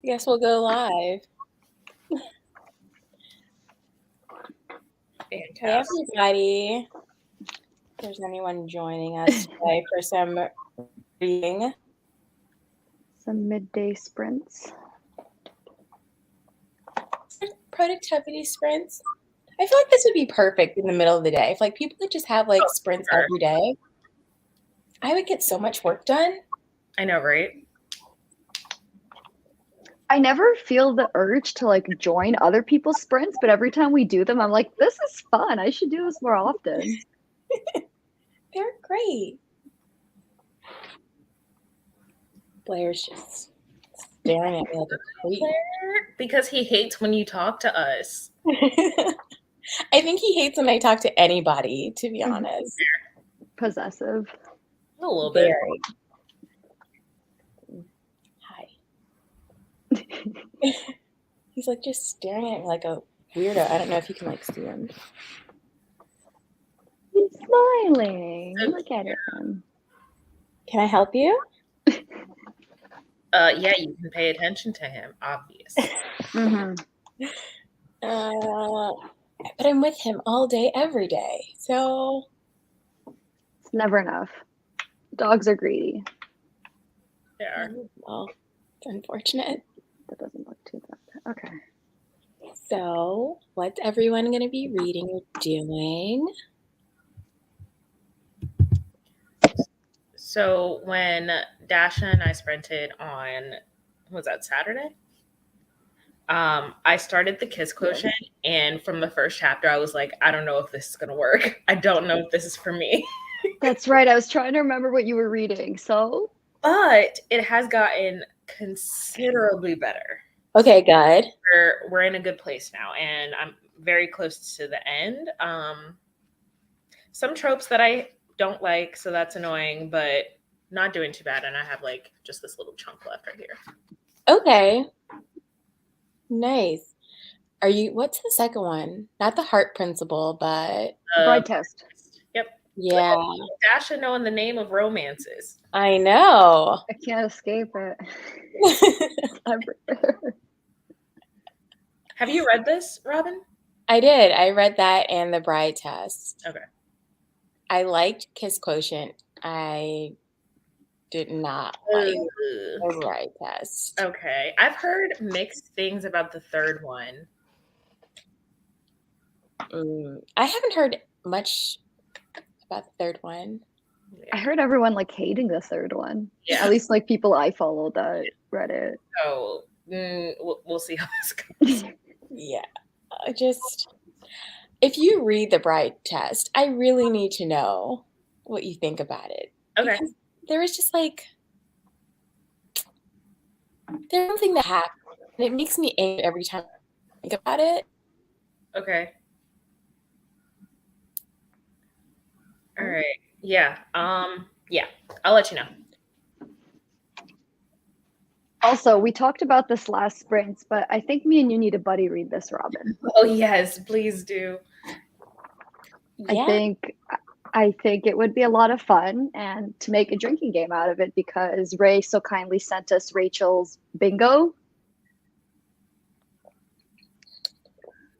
Guess we'll go live. Fantastic. Hey, everybody. If there's anyone joining us today for some reading. Some midday sprints. Productivity sprints. I feel like this would be perfect in the middle of the day. If like people could just have like sprints every day, I would get so much work done. I know, right? I never feel the urge to like join other people's sprints, but every time we do them, I'm like, this is fun. I should do this more often. They're great. Blair's just staring at me like a creep. Blair, because he hates when you talk to us. I think he hates when I talk to anybody, to be honest. Possessive. A little bit. Very. Hi. He's like just staring at me like a weirdo. I don't know if you can like see him. He's smiling. Look at him. Can I help you? Yeah, you can pay attention to him, obviously. But I'm with him all day, every day. So it's never enough. Dogs are greedy. They are. Well, it's unfortunate. That doesn't look too bad. Okay. So, what's everyone going to be reading or doing? So when Dasha and I sprinted on, was that Saturday? I started the Kiss Quotient, and from the first chapter, I was like, I don't know if this is going to work. I don't know if this is for me. That's right. I was trying to remember what you were reading. So, but it has gotten considerably better. Okay, good. We're in a good place now, and I'm very close to the end. Some tropes that I don't like, so that's annoying, but not doing too bad. And I have like just this little chunk left right here. Okay. Nice. What's the second one? Not the heart principle, but Bride test. Yep. Yeah. Dasha knowing the name of romances. I know. I can't escape it. Have you read this, Robin? I did. I read that and the bride test. Okay. I liked Kiss Quotient. I did not like the bride test. Okay. I've heard mixed things about the third one. I haven't heard much about the third one. Yeah. I heard everyone like hating the third one. Yeah. At least like people I followed that read it. So we'll see how this goes. Yeah. If you read the bride test, I really need to know what you think about it. Okay. Because there was just like, there's something that happened, and it makes me angry every time I think about it. Okay. All right. Yeah. Yeah. I'll let you know. Also, we talked about this last sprint, but I think me and you need to buddy read this, Robin. Oh yes, please do. Yeah. I think it would be a lot of fun, and to make a drinking game out of it, because Ray so kindly sent us Rachel's bingo.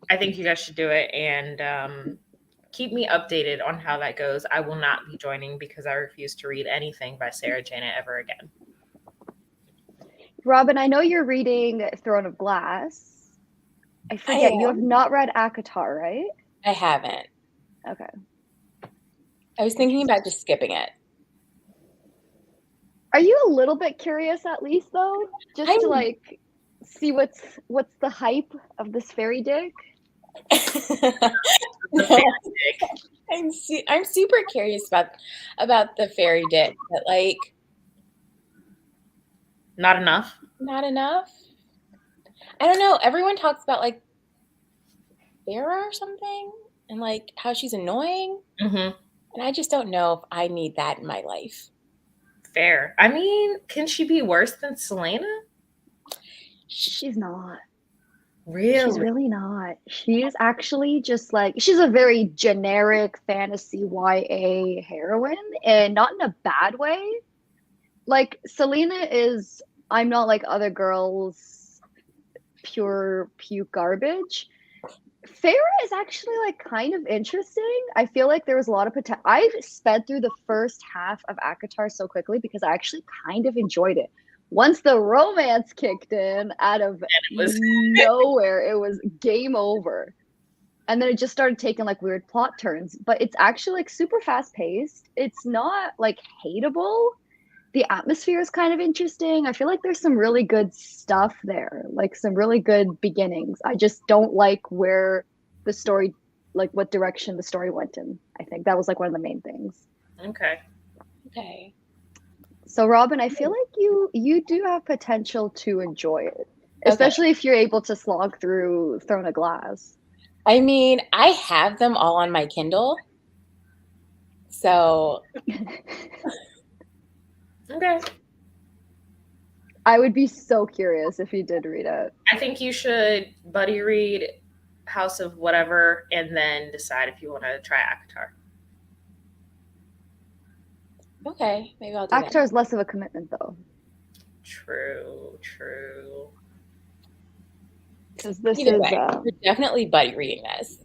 I think you guys should do it, and keep me updated on how that goes. I will not be joining because I refuse to read anything by Sarah Janet ever again. Robin, I know you're reading Throne of Glass. I forget, you have not read ACOTAR, right? I haven't. Okay. I was thinking about just skipping it. Are you a little bit curious at least, though? Just to like see what's the hype of this fairy dick? I'm super curious about the fairy dick, but like not enough. I don't know. Everyone talks about like Farah or something, and like how she's annoying. Mm-hmm. And I just don't know if I need that in my life. Fair. I mean, can she be worse than Selena? She's not. Really? She's really not. She's actually just like, she's a very generic fantasy YA heroine, and not in a bad way. Like, Selena is, I'm not like other girls pure puke garbage. Feyre is actually like kind of interesting. I feel like there was a lot of potential. I sped through the first half of ACOTAR so quickly because I actually kind of enjoyed it. Once the romance kicked in out of nowhere, it was game over. And then it just started taking like weird plot turns. But it's actually like super fast paced. It's not like hateable. The atmosphere is kind of interesting. I feel like there's some really good stuff there, like some really good beginnings. I just don't like where the story, like what direction the story went in. I think that was like one of the main things. Okay. Okay. So Robin, I feel like you do have potential to enjoy it, especially if you're able to slog through Throne of Glass. I mean, I have them all on my Kindle. So Okay. I would be so curious if you did read it. I think you should buddy read House of Whatever and then decide if you want to try ACOTAR. okay, maybe I'll do ACOTAR that. is less of a commitment though. True. Because this Either is way, we're definitely buddy reading this.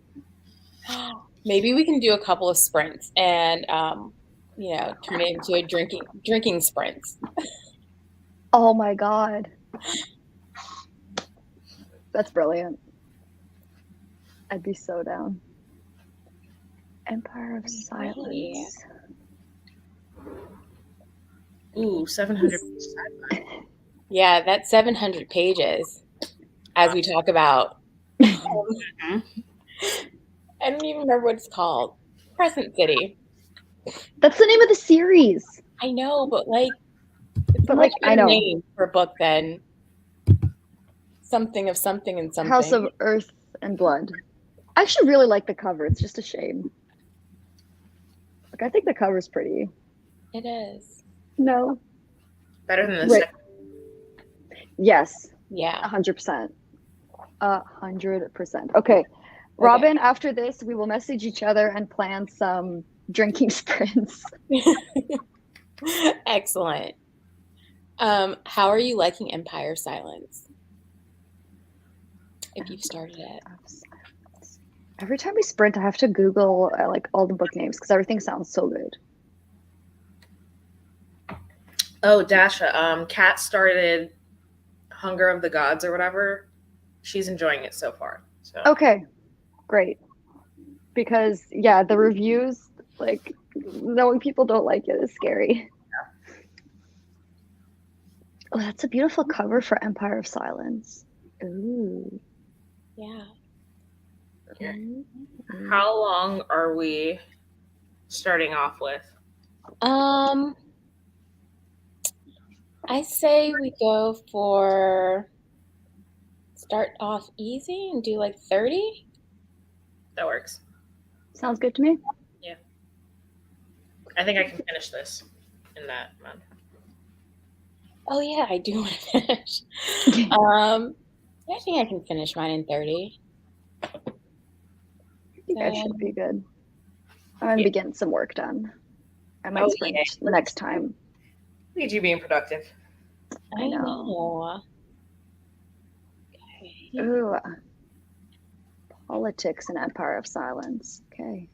Maybe we can do a couple of sprints and turn it into a drinking sprints. oh my god. That's brilliant. I'd be so down. Empire of Silence. Ooh, 700. Yeah, that's 700 pages. As we talk about, I don't even remember what it's called. Crescent City. That's the name of the series. I know, but like, it's But, a like, much I better know. name for a book than something of something and something. House of Earth and Blood. I actually really like the cover. It's just a shame. Like I think the cover's pretty. It is. No. Better than the Wait. second. Yes. Yeah. 100%. 100%. Okay. Robin, after this, we will message each other and plan some drinking sprints. Excellent. How are you liking Empire of Silence? If you've started it. Every time we sprint, I have to Google like all the book names because everything sounds so good. Oh, Dasha. Kat started Hunger of the Gods or whatever. She's enjoying it so far. So. Okay, great. Because yeah, the reviews, like knowing people don't like it is scary. Yeah. Oh, that's a beautiful cover for Empire of Silence. Ooh. Yeah. Okay. How long are we starting off with? I say we go for start off easy and do like 30. That works. Sounds good to me. Yeah. I think I can finish this in that month. Oh yeah, I do want to finish. I think I can finish mine in 30. I think that should be good. I'm going to be getting some work done. I might sprint the next time. Look at you being productive. I know. Okay. Ooh. Politics and Empire of Silence. Okay.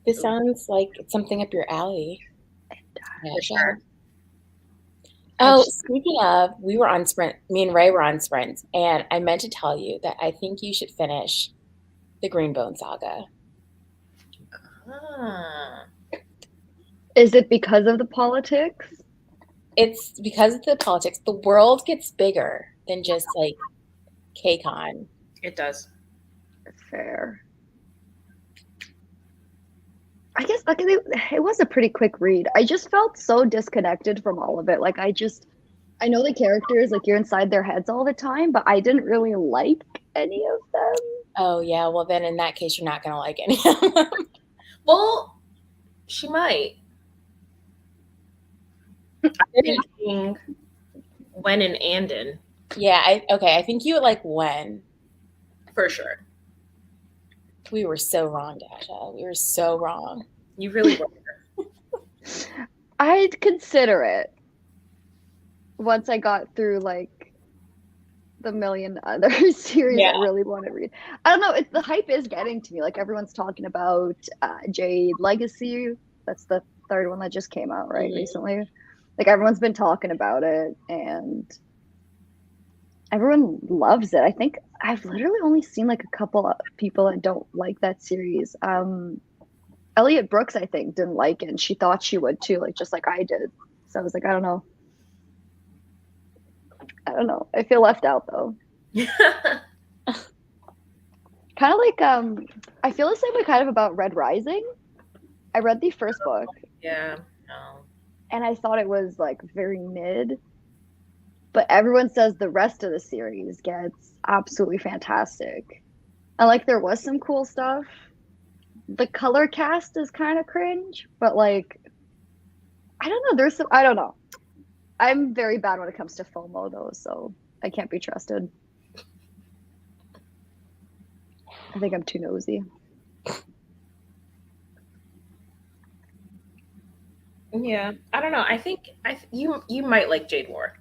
This sounds like it's something up your alley. For sure. Oh, speaking of, we were on sprint. Me and Ray were on sprints, and I meant to tell you that I think you should finish the Greenbone Saga. Is it because of the politics? It's because of the politics. The world gets bigger than just like KCON. It does. Fair. I guess like it was a pretty quick read. I just felt so disconnected from all of it. Like I know the characters, like you're inside their heads all the time, but I didn't really like any of them. Oh yeah, well then in that case you're not gonna like any of them. Well, she might. I'm thinking Wen and Andon. Yeah, I think you would like Wen. For sure. We were so wrong, Dasha. We were so wrong. You really were. I'd consider it once I got through like the million other series I really want to read. I don't know. The hype is getting to me. Like everyone's talking about Jade Legacy. That's the third one that just came out recently. Like everyone's been talking about it, and everyone loves it. I think I've literally only seen like a couple of people that don't like that series. Elliot Brooks, I think, didn't like it, and she thought she would too, like just like I did. So I was like, I don't know. I feel left out though. Kind of like I feel the same way kind of about Red Rising. I read the first book. Yeah. No. And I thought it was like very mid. But everyone says the rest of the series gets absolutely fantastic. And like there was some cool stuff. The color cast is kind of cringe, but like I don't know, I don't know. I'm very bad when it comes to FOMO though, so I can't be trusted. I think I'm too nosy. Yeah, I don't know. I think you might like Jade more.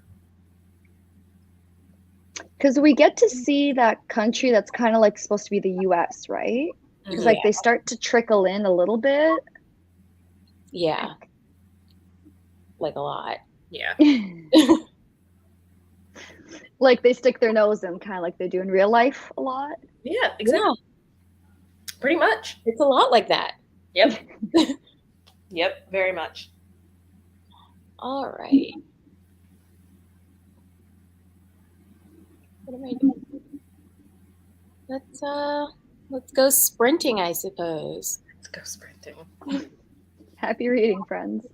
Because we get to see that country that's kind of like supposed to be the US, right? Because like they start to trickle in a little bit. Yeah. Like a lot. Yeah. Like they stick their nose in kind of like they do in real life a lot. Yeah, exactly. Yeah. Pretty much. It's a lot like that. Yep. Yep, very much. All right. What am I doing? Let's go sprinting, I suppose. Let's go sprinting. Happy reading, friends.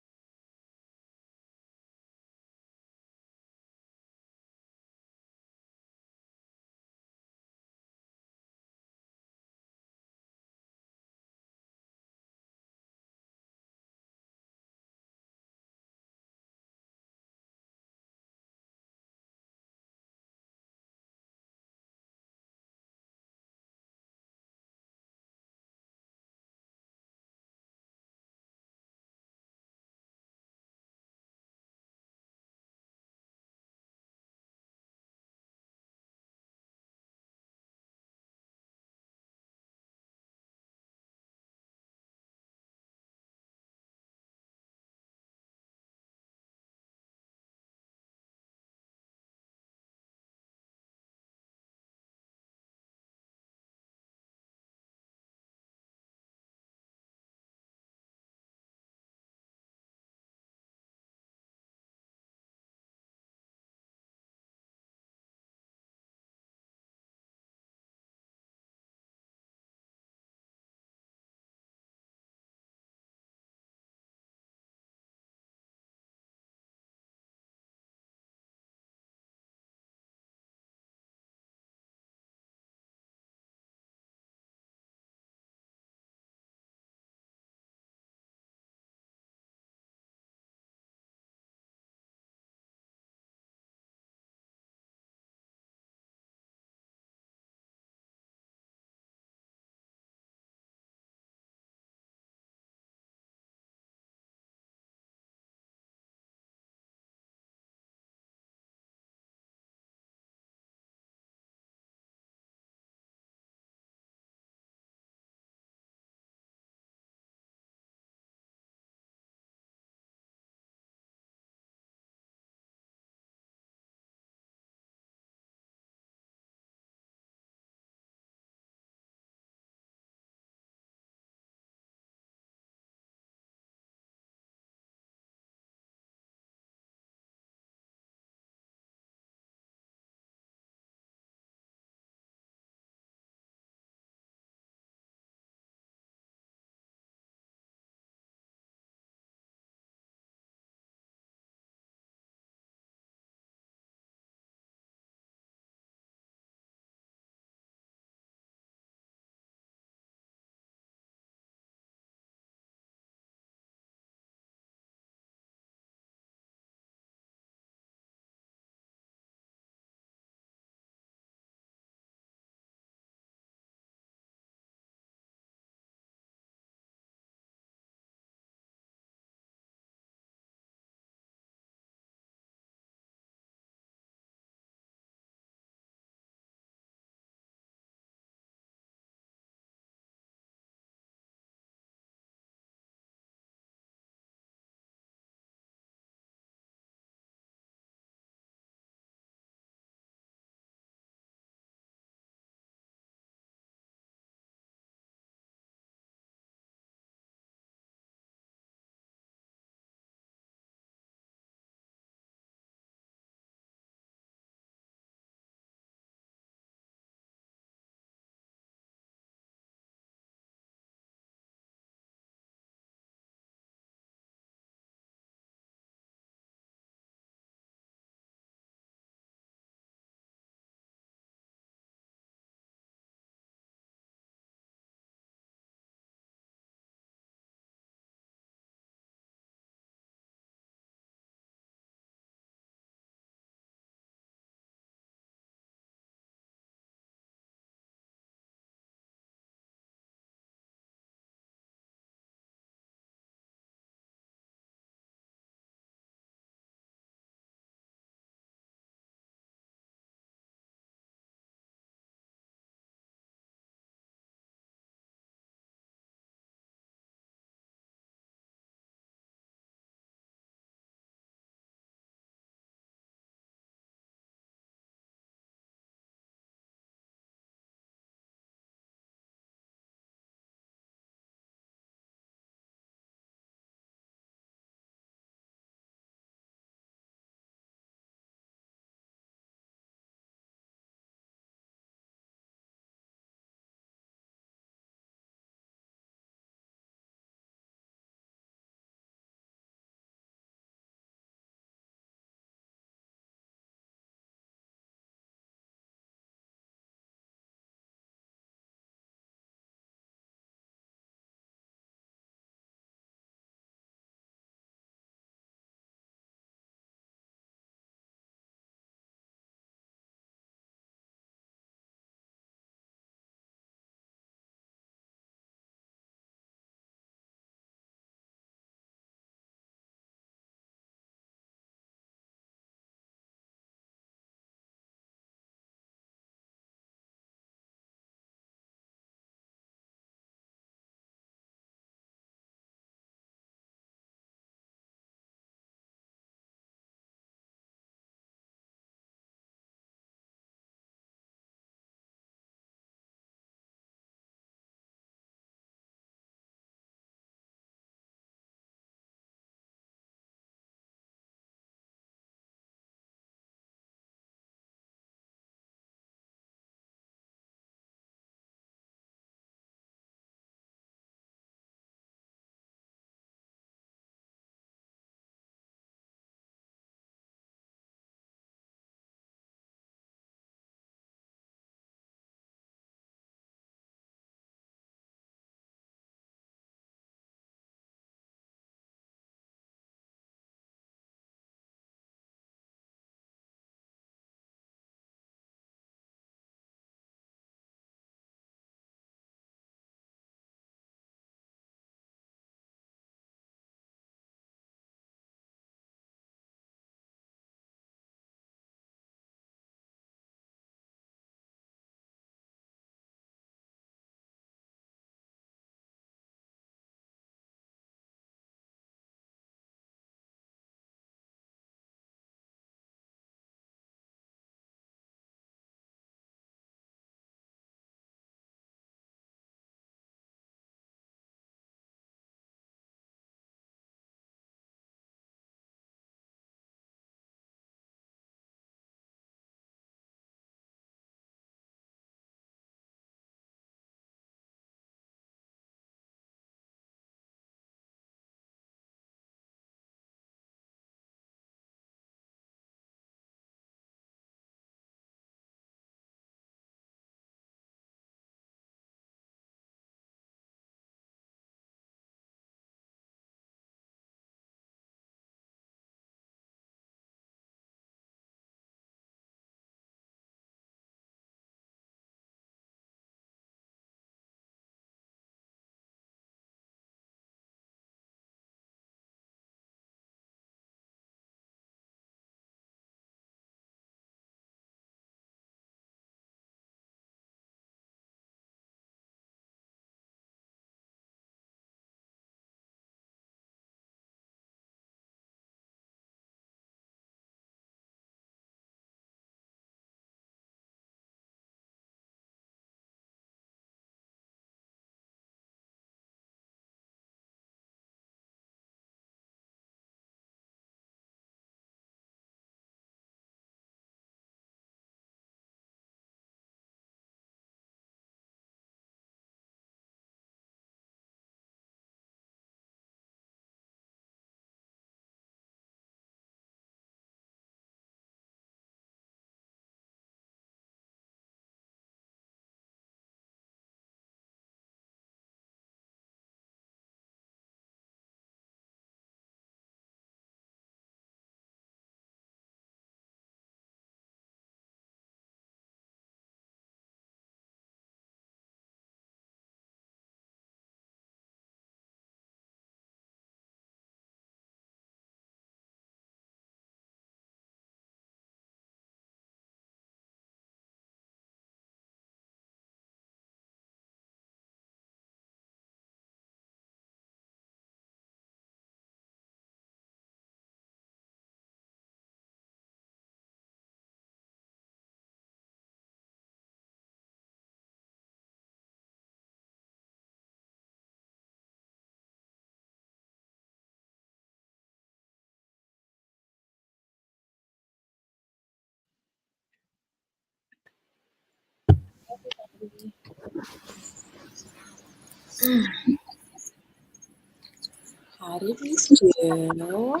How did we do?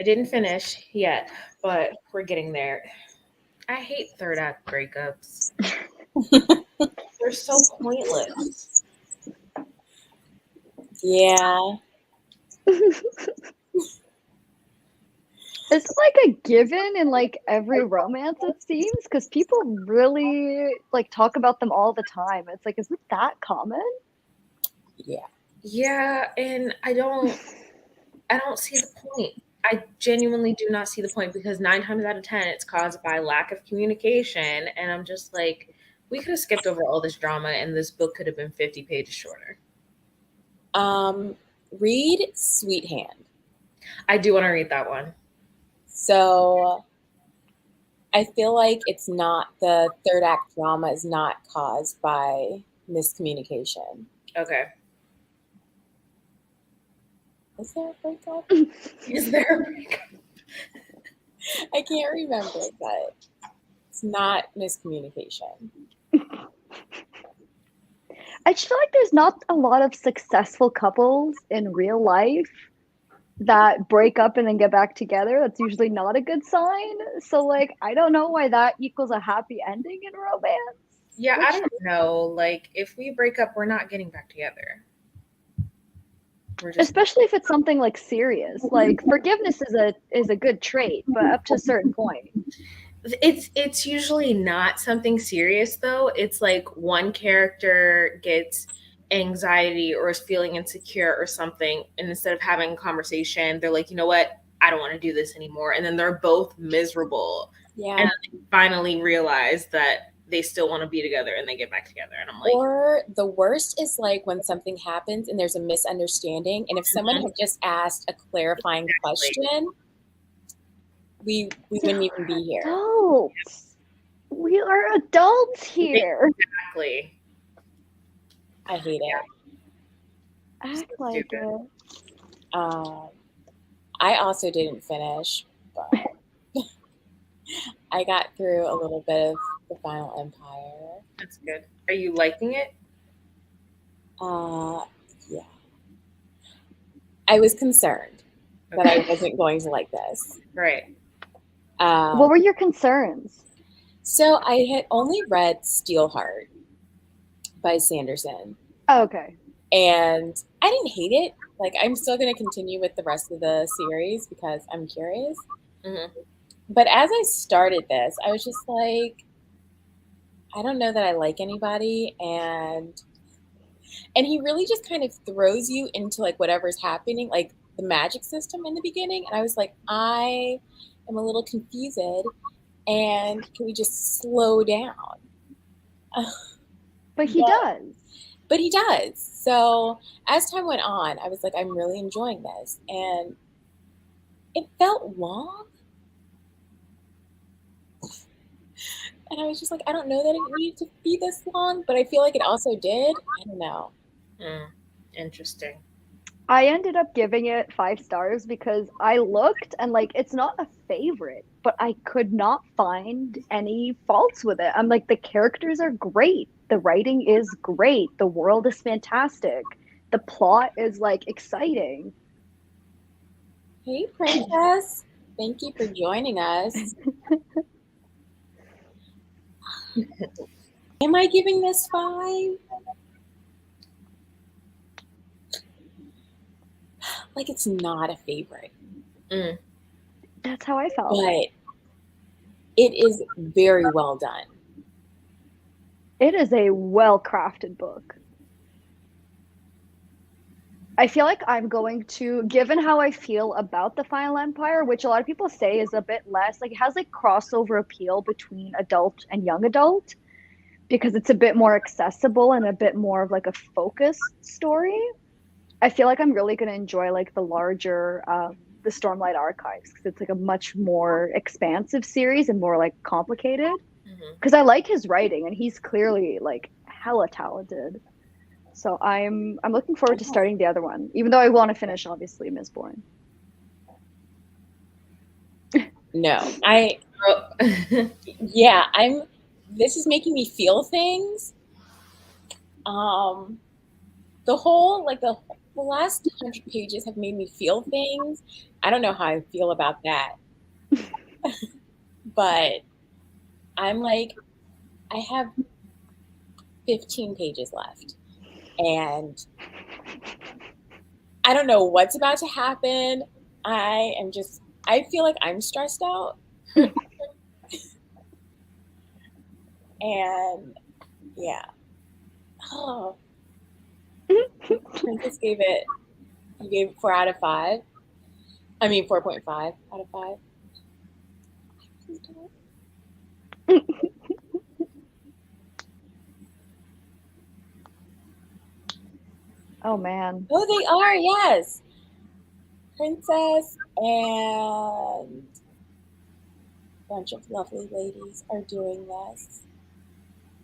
I didn't finish yet, but we're getting there. I hate third act breakups. They're so pointless. Yeah. It's like a given in like every romance, it seems, because people really like talk about them all the time. It's like, is it that common? Yeah. Yeah, and I don't see the point. I genuinely do not see the point because 9 times out of 10 it's caused by lack of communication, and I'm just like, we could have skipped over all this drama and this book could have been 50 pages shorter. Read Sweet Hand. I do want to read that one. So I feel like it's not, the third act drama is not caused by miscommunication. Okay. Is there a breakup? Is there a breakup? I can't remember, but it's not miscommunication. I just feel like there's not a lot of successful couples in real life that break up and then get back together. That's usually not a good sign. So, like, I don't know why that equals a happy ending in romance. Yeah, I don't know. Like, if we break up, we're not getting back together. We're just, especially if it's something like serious. Like, forgiveness is a good trait, but up to a certain point. it's usually not something serious though. It's like one character gets anxiety or is feeling insecure or something, and instead of having a conversation, they're like, you know what, I don't want to do this anymore, and then they're both miserable. Yeah. And they finally realize that they still want to be together and they get back together, and I'm like, or the worst is like when something happens and there's a misunderstanding, and if someone had just asked a clarifying question, we wouldn't even be here. Adults. We are adults here. Exactly. I hate it. Act like it. I also didn't finish, but I got through a little bit of The Final Empire. That's good. Are you liking it? Yeah. I was concerned that I wasn't going to like this. Right. What were your concerns? So I had only read Steelheart by Sanderson. Oh, okay. And I didn't hate it. Like, I'm still going to continue with the rest of the series because I'm curious. Mm-hmm. But as I started this, I was just like, I don't know that I like anybody. And he really just kind of throws you into like whatever's happening, like the magic system in the beginning. And I was like, I am a little confused. And can we just slow down? But he does. But he does. So as time went on, I was like, I'm really enjoying this. And it felt long. And I was just like, I don't know that it needed to be this long, but I feel like it also did. I don't know. Interesting. I ended up giving it 5 stars because I looked and like it's not a favorite, but I could not find any faults with it. I'm like, the characters are great. The writing is great. The world is fantastic. The plot is like exciting. Hey, Princess. Thank you for joining us. Am I giving this 5? Like, it's not a favorite. That's how I felt. But it is very well done. It is a well-crafted book. I feel like I'm going to, given how I feel about The Final Empire, which a lot of people say is a bit less, like it has like crossover appeal between adult and young adult because it's a bit more accessible and a bit more of like a focused story. I feel like I'm really going to enjoy like the larger, the Stormlight Archives, because it's like a much more expansive series and more like complicated. Because I like his writing and he's clearly like hella talented. So I'm looking forward to starting the other one, even though I want to finish obviously Mistborn. No, I Oh. Yeah, this is making me feel things. The whole like the last 100 pages have made me feel things. I don't know how I feel about that, but I'm like, I have 15 pages left, and I don't know what's about to happen. I feel like I'm stressed out, and yeah. Oh, Princess you gave it 4 out of 5. I mean, 4.5 out of 5. Oh man. Oh, they are, yes. Princess and a bunch of lovely ladies are doing this.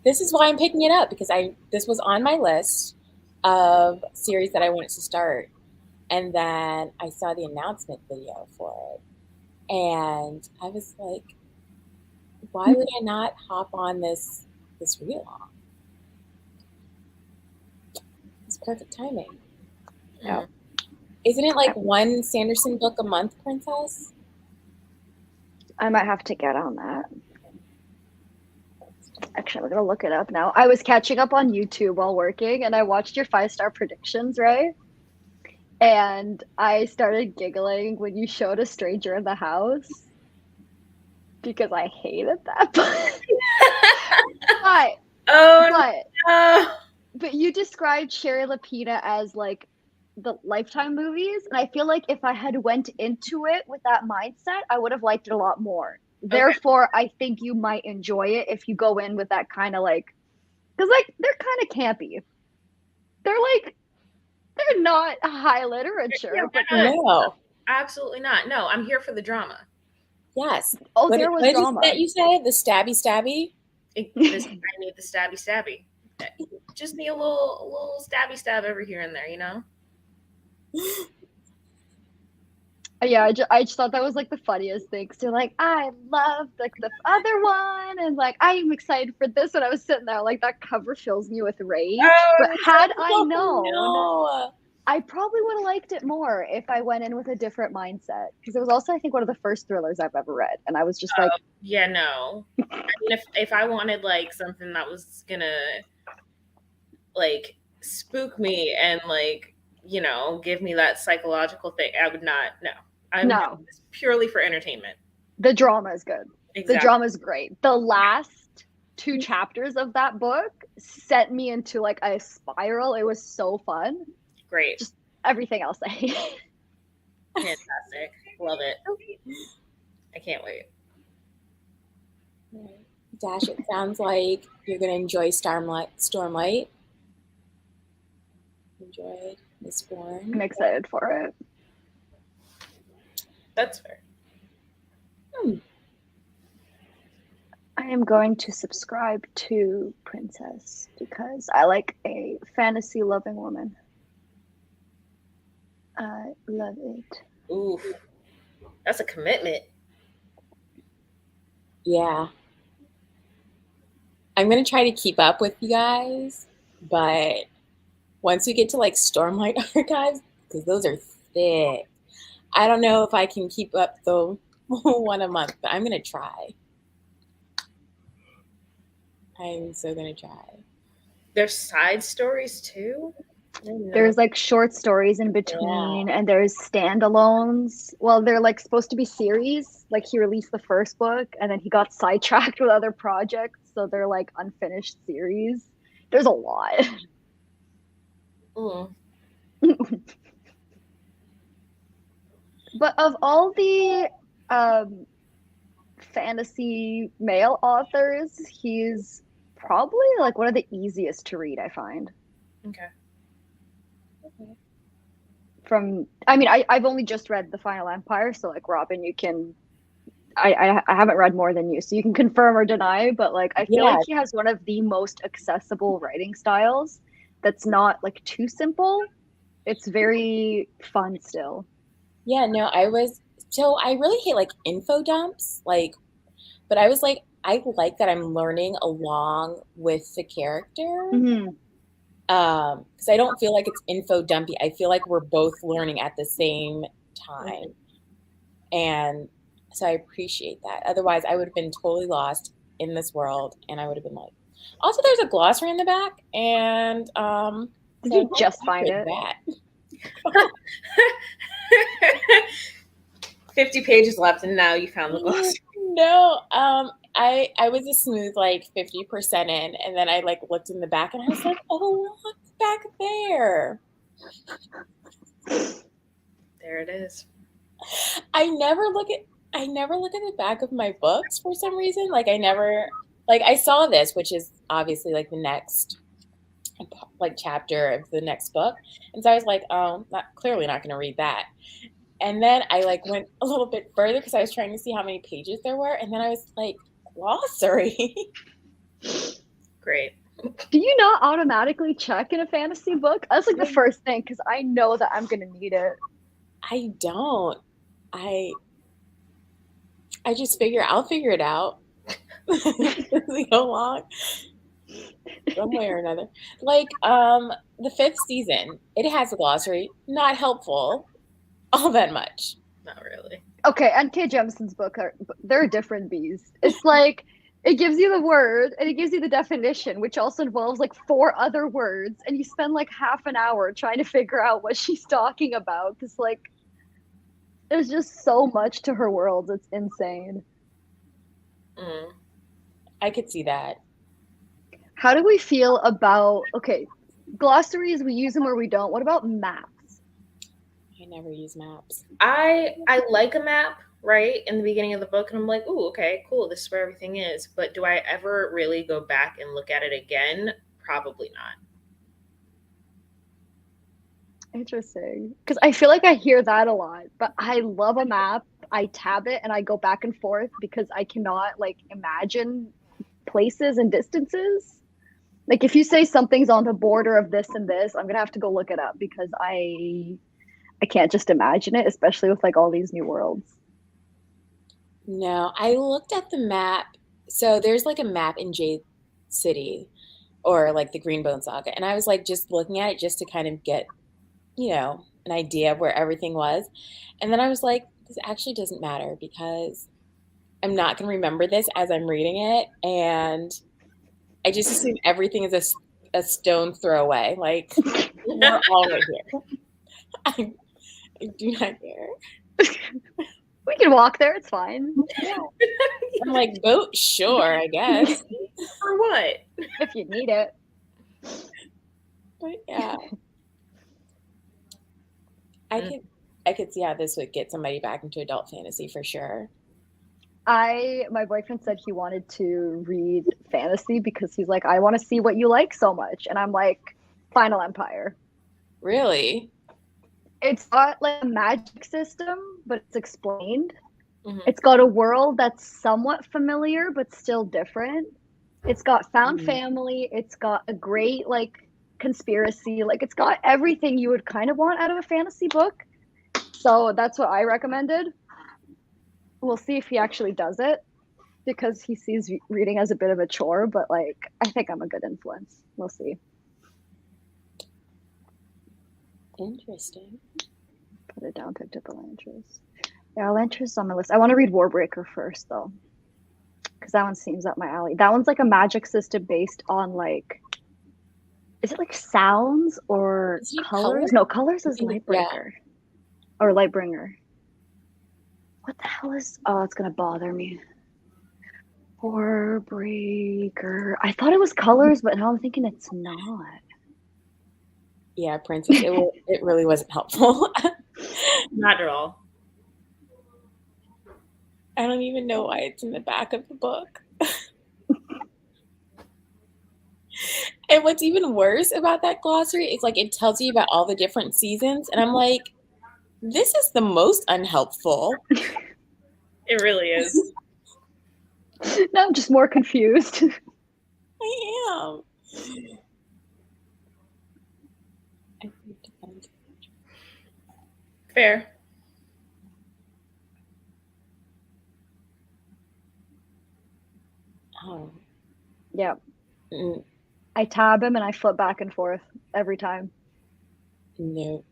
This is why I'm picking it up, because this was on my list of series that I wanted to start. And then I saw the announcement video for it. And I was like, why would I not hop on this read along? It's perfect timing. Yeah. Isn't it like one Sanderson book a month, Princess? I might have to get on that. Actually, I'm gonna look it up now. I was catching up on YouTube while working, and I watched your 5-star predictions, right? And I started giggling when you showed A Stranger in the House because I hated that book. But you described Sherry Lapina as like the Lifetime movies, and I feel like if I had went into it with that mindset, I would have liked it a lot more. Therefore, I think you might enjoy it if you go in with that kind of like, because like they're kind of campy. They're not high literature. Yeah, but no, absolutely not. No, I'm here for the drama. Yes. Oh, there was drama. What you say? The stabby? I need the stabby. Just need a little stabby stab over here and there, you know? Yeah, I just thought that was like the funniest thing. So like, I love like the other one, and like I'm excited for this. And I was sitting there like that cover fills me with rage. But had I known, I probably would have liked it more if I went in with a different mindset. Because it was also, I think, one of the first thrillers I've ever read, and I was just like, yeah, no. I mean, if I wanted like something that was gonna like spook me and like, you know, give me that psychological thing, I would not. No. No, it's purely for entertainment. The drama is good. Exactly. The drama is great. The last 2 chapters of that book sent me into like a spiral. It was so fun. Great. Just everything else I hate. Fantastic. Love it. I can't wait. Dash, it sounds like you're going to enjoy Stormlight. Enjoyed Mistborn. I'm excited for it. That's fair. I am going to subscribe to Princess because I like a fantasy loving woman. I love it. Oof. That's a commitment. Yeah. I'm going to try to keep up with you guys, but once we get to like Stormlight Archives, because those are thick, I don't know if I can keep up the one a month, but I'm going to try. I'm so going to try. There's side stories too? There's like short stories in between, and there's standalones. Well, they're like supposed to be series. Like he released the first book, and then he got sidetracked with other projects, so they're like unfinished series. There's a lot. But of all the fantasy male authors, he's probably like one of the easiest to read, I find. Okay. I've only just read The Final Empire, so like Robin, you can I haven't read more than you, so you can confirm or deny, but like I feel like he has one of the most accessible writing styles that's not like too simple. It's very fun still. Yeah, no, I really hate like info dumps. Like But I was like, I like that I'm learning along with the character. Mhm. Because I don't feel like it's info dumpy. I feel like we're both learning at the same time. And so I appreciate that. Otherwise, I would have been totally lost in this world, and I would have been like, also, there's a glossary in the back, and Did so you just find with it? that. 50 pages left, and now you found the glossary. No, I was a smooth like 50% in, and then I like looked in the back, and I was like, oh, look back there. There it is. I never look at the back of my books for some reason. Like I never like I saw this, which is obviously like the next like chapter of the next book. And so I was like, oh, clearly not going to read that. And then I like went a little bit further because I was trying to see how many pages there were. And then I was like, glossary. Great. Do you not automatically check in a fantasy book? That's like the first thing because I know that I'm gonna need it. I don't. I just I'll figure it out. As we go along. One way or another. Like, the 5th season, it has a glossary. Not helpful all that much. Not really. Okay, and K. Jemisin's book they're a different beast. It's like it gives you the word and it gives you the definition, which also involves like 4 other words, and you spend like half an hour trying to figure out what she's talking about. Because like there's just so much to her world. It's insane. I could see that. How do we feel about glossaries? We use them or we don't. What about maps? I never use maps. I like a map, right, in the beginning of the book, and I'm like, ooh, okay, cool, this is where everything is. But do I ever really go back and look at it again? Probably not. Interesting. Because I feel like I hear that a lot, but I love a map. I tab it and I go back and forth because I cannot like imagine places and distances. Like if you say something's on the border of this and this, I'm gonna have to go look it up because I can't just imagine it, especially with like all these new worlds. No, I looked at the map. So there's like a map in Jade City or like the Greenbone Saga. And I was like just looking at it just to kind of get, an idea of where everything was. And then I was like, this actually doesn't matter because I'm not going to remember this as I'm reading it. And I just assume everything is a stone throw away. Like, we're all right here. I do not care. We can walk there. It's fine. Yeah. I'm like, boat, sure, I guess. For what? If you need it. But yeah. I could see how this would get somebody back into adult fantasy for sure. My boyfriend said he wanted to read fantasy because he's like, I want to see what you like so much. And I'm like, Final Empire. Really? It's got like a magic system, but it's explained. Mm-hmm. It's got a world that's somewhat familiar, but still different. It's got found family. It's got a great like conspiracy. Like it's got everything you would kind of want out of a fantasy book. So that's what I recommended. We'll see if he actually does it because he sees reading as a bit of a chore, but like I think I'm a good influence. We'll see. Interesting. Put it down, picked up Elantris. Yeah, Elantris is on my list. I want to read Warbreaker first though. Because that one seems up my alley. That one's like a magic system based on like, is it like sounds or colors? No, colors is Lightbreaker. Yeah. Or Lightbringer. What the hell is, oh, it's going to bother me. Warbreaker. I thought it was colors, but now I'm thinking it's not. Yeah, Princess, it really wasn't helpful. Not at all. I don't even know why it's in the back of the book. And what's even worse about that glossary is like it tells you about all the different seasons. And I'm like, this is the most unhelpful. It really is. No, I'm just more confused. I am. Fair. Oh, Yeah. mm, I tab him and I flip back and forth every time. no.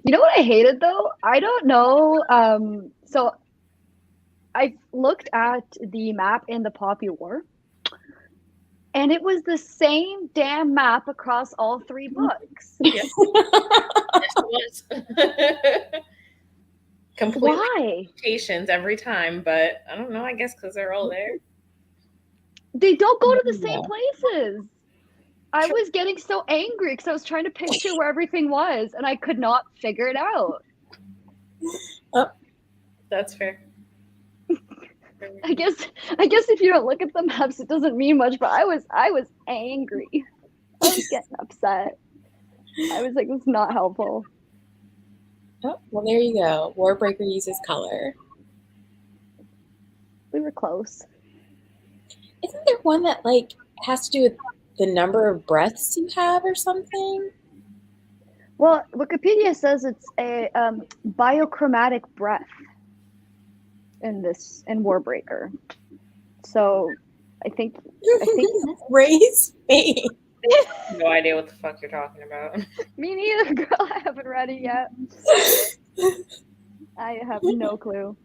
You know what I hated though? I don't know. So I looked at the map in the Poppy War, and it was the same damn map across all 3 books. Yes, yes, it was. Completely Why? mutations every time, but I don't know. I guess because they're all there. They don't go to the same Yeah. places. I True. was getting so angry because I was trying to picture where everything was, and I could not figure it out. That's fair. I guess if you don't look at the maps, it doesn't mean much. But I was angry. I was getting upset. I was like, "It's not helpful." Oh, well, there you go. Warbreaker uses color. We were close. Isn't there one that like has to do with the number of breaths you have or something? Well, Wikipedia says it's a biochromatic breath in Warbreaker. So I think Raise me. No idea what the fuck you're talking about. me neither, girl. I haven't read it yet. I have no clue.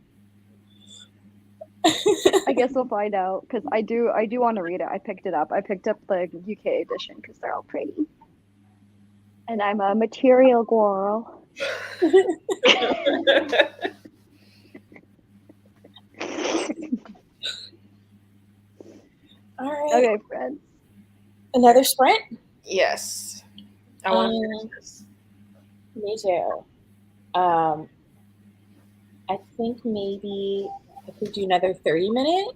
I guess we'll find out because I do want to read it. I picked it up. I picked up the UK edition because they're all pretty. And I'm a material girl. All right. Okay, friends. Another sprint? Yes. I want to finish this. Me too. I think maybe if we do another 30-minute,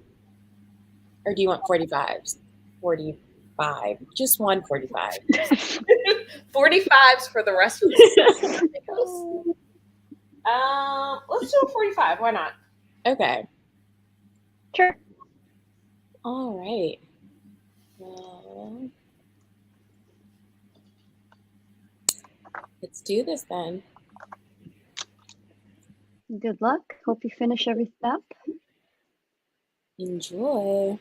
or do you want 45s? 45. Just one 45. 45s for the rest of the videos. Let's do a 45. Why not? Okay. Sure. All right. Let's do this then. Good luck. Hope you finish every step. Enjoy.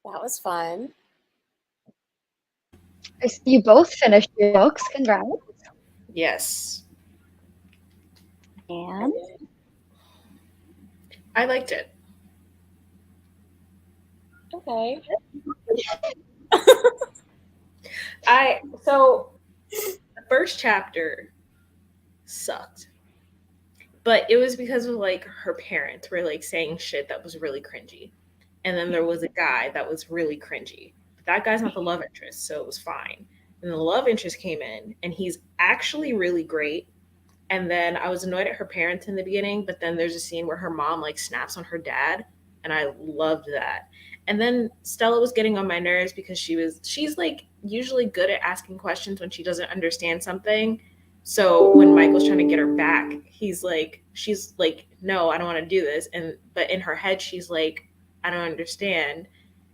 That was fun. I see you both finished your books. Congrats. Yes, And I liked it. Okay. So the first chapter sucked, but it was because of like her parents were like saying shit that was really cringy, and then there was a guy that was really cringy. But that guy's not the love interest, so it was fine. And the love interest came in, and he's actually really great. And then I was annoyed at her parents in the beginning, but then there's a scene where her mom like snaps on her dad, and I loved that. And then Stella was getting on my nerves because she's like usually good at asking questions when she doesn't understand something. So when Michael's trying to get her back, she's like, no, I don't want to do this. But in her head, she's like, I don't understand.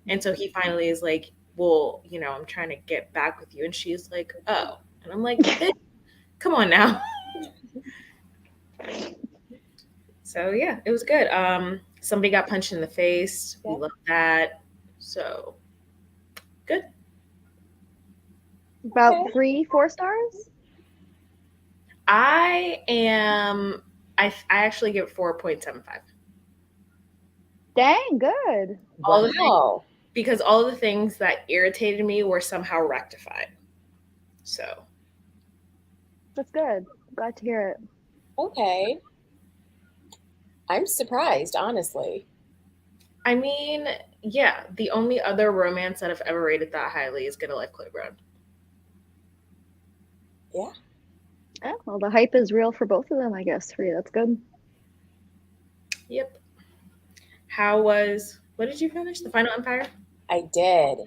And so he finally is like, well, I'm trying to get back with you. And she's like, oh. And I'm like, bitch, come on now. So yeah, it was good. Somebody got punched in the face. We loved that. So good. about 3-4 stars. I actually give it 4.75. Dang, good. Wow. Because all the things that irritated me were somehow rectified. So That's good. Glad to hear it. Okay. I'm surprised, honestly. I mean, yeah, the only other romance that I've ever rated that highly is Get a Life, Chloe Brown. Yeah. Yeah, well, the hype is real for both of them, I guess. For you, that's good. Yep. What did you finish? The Final Empire? I did.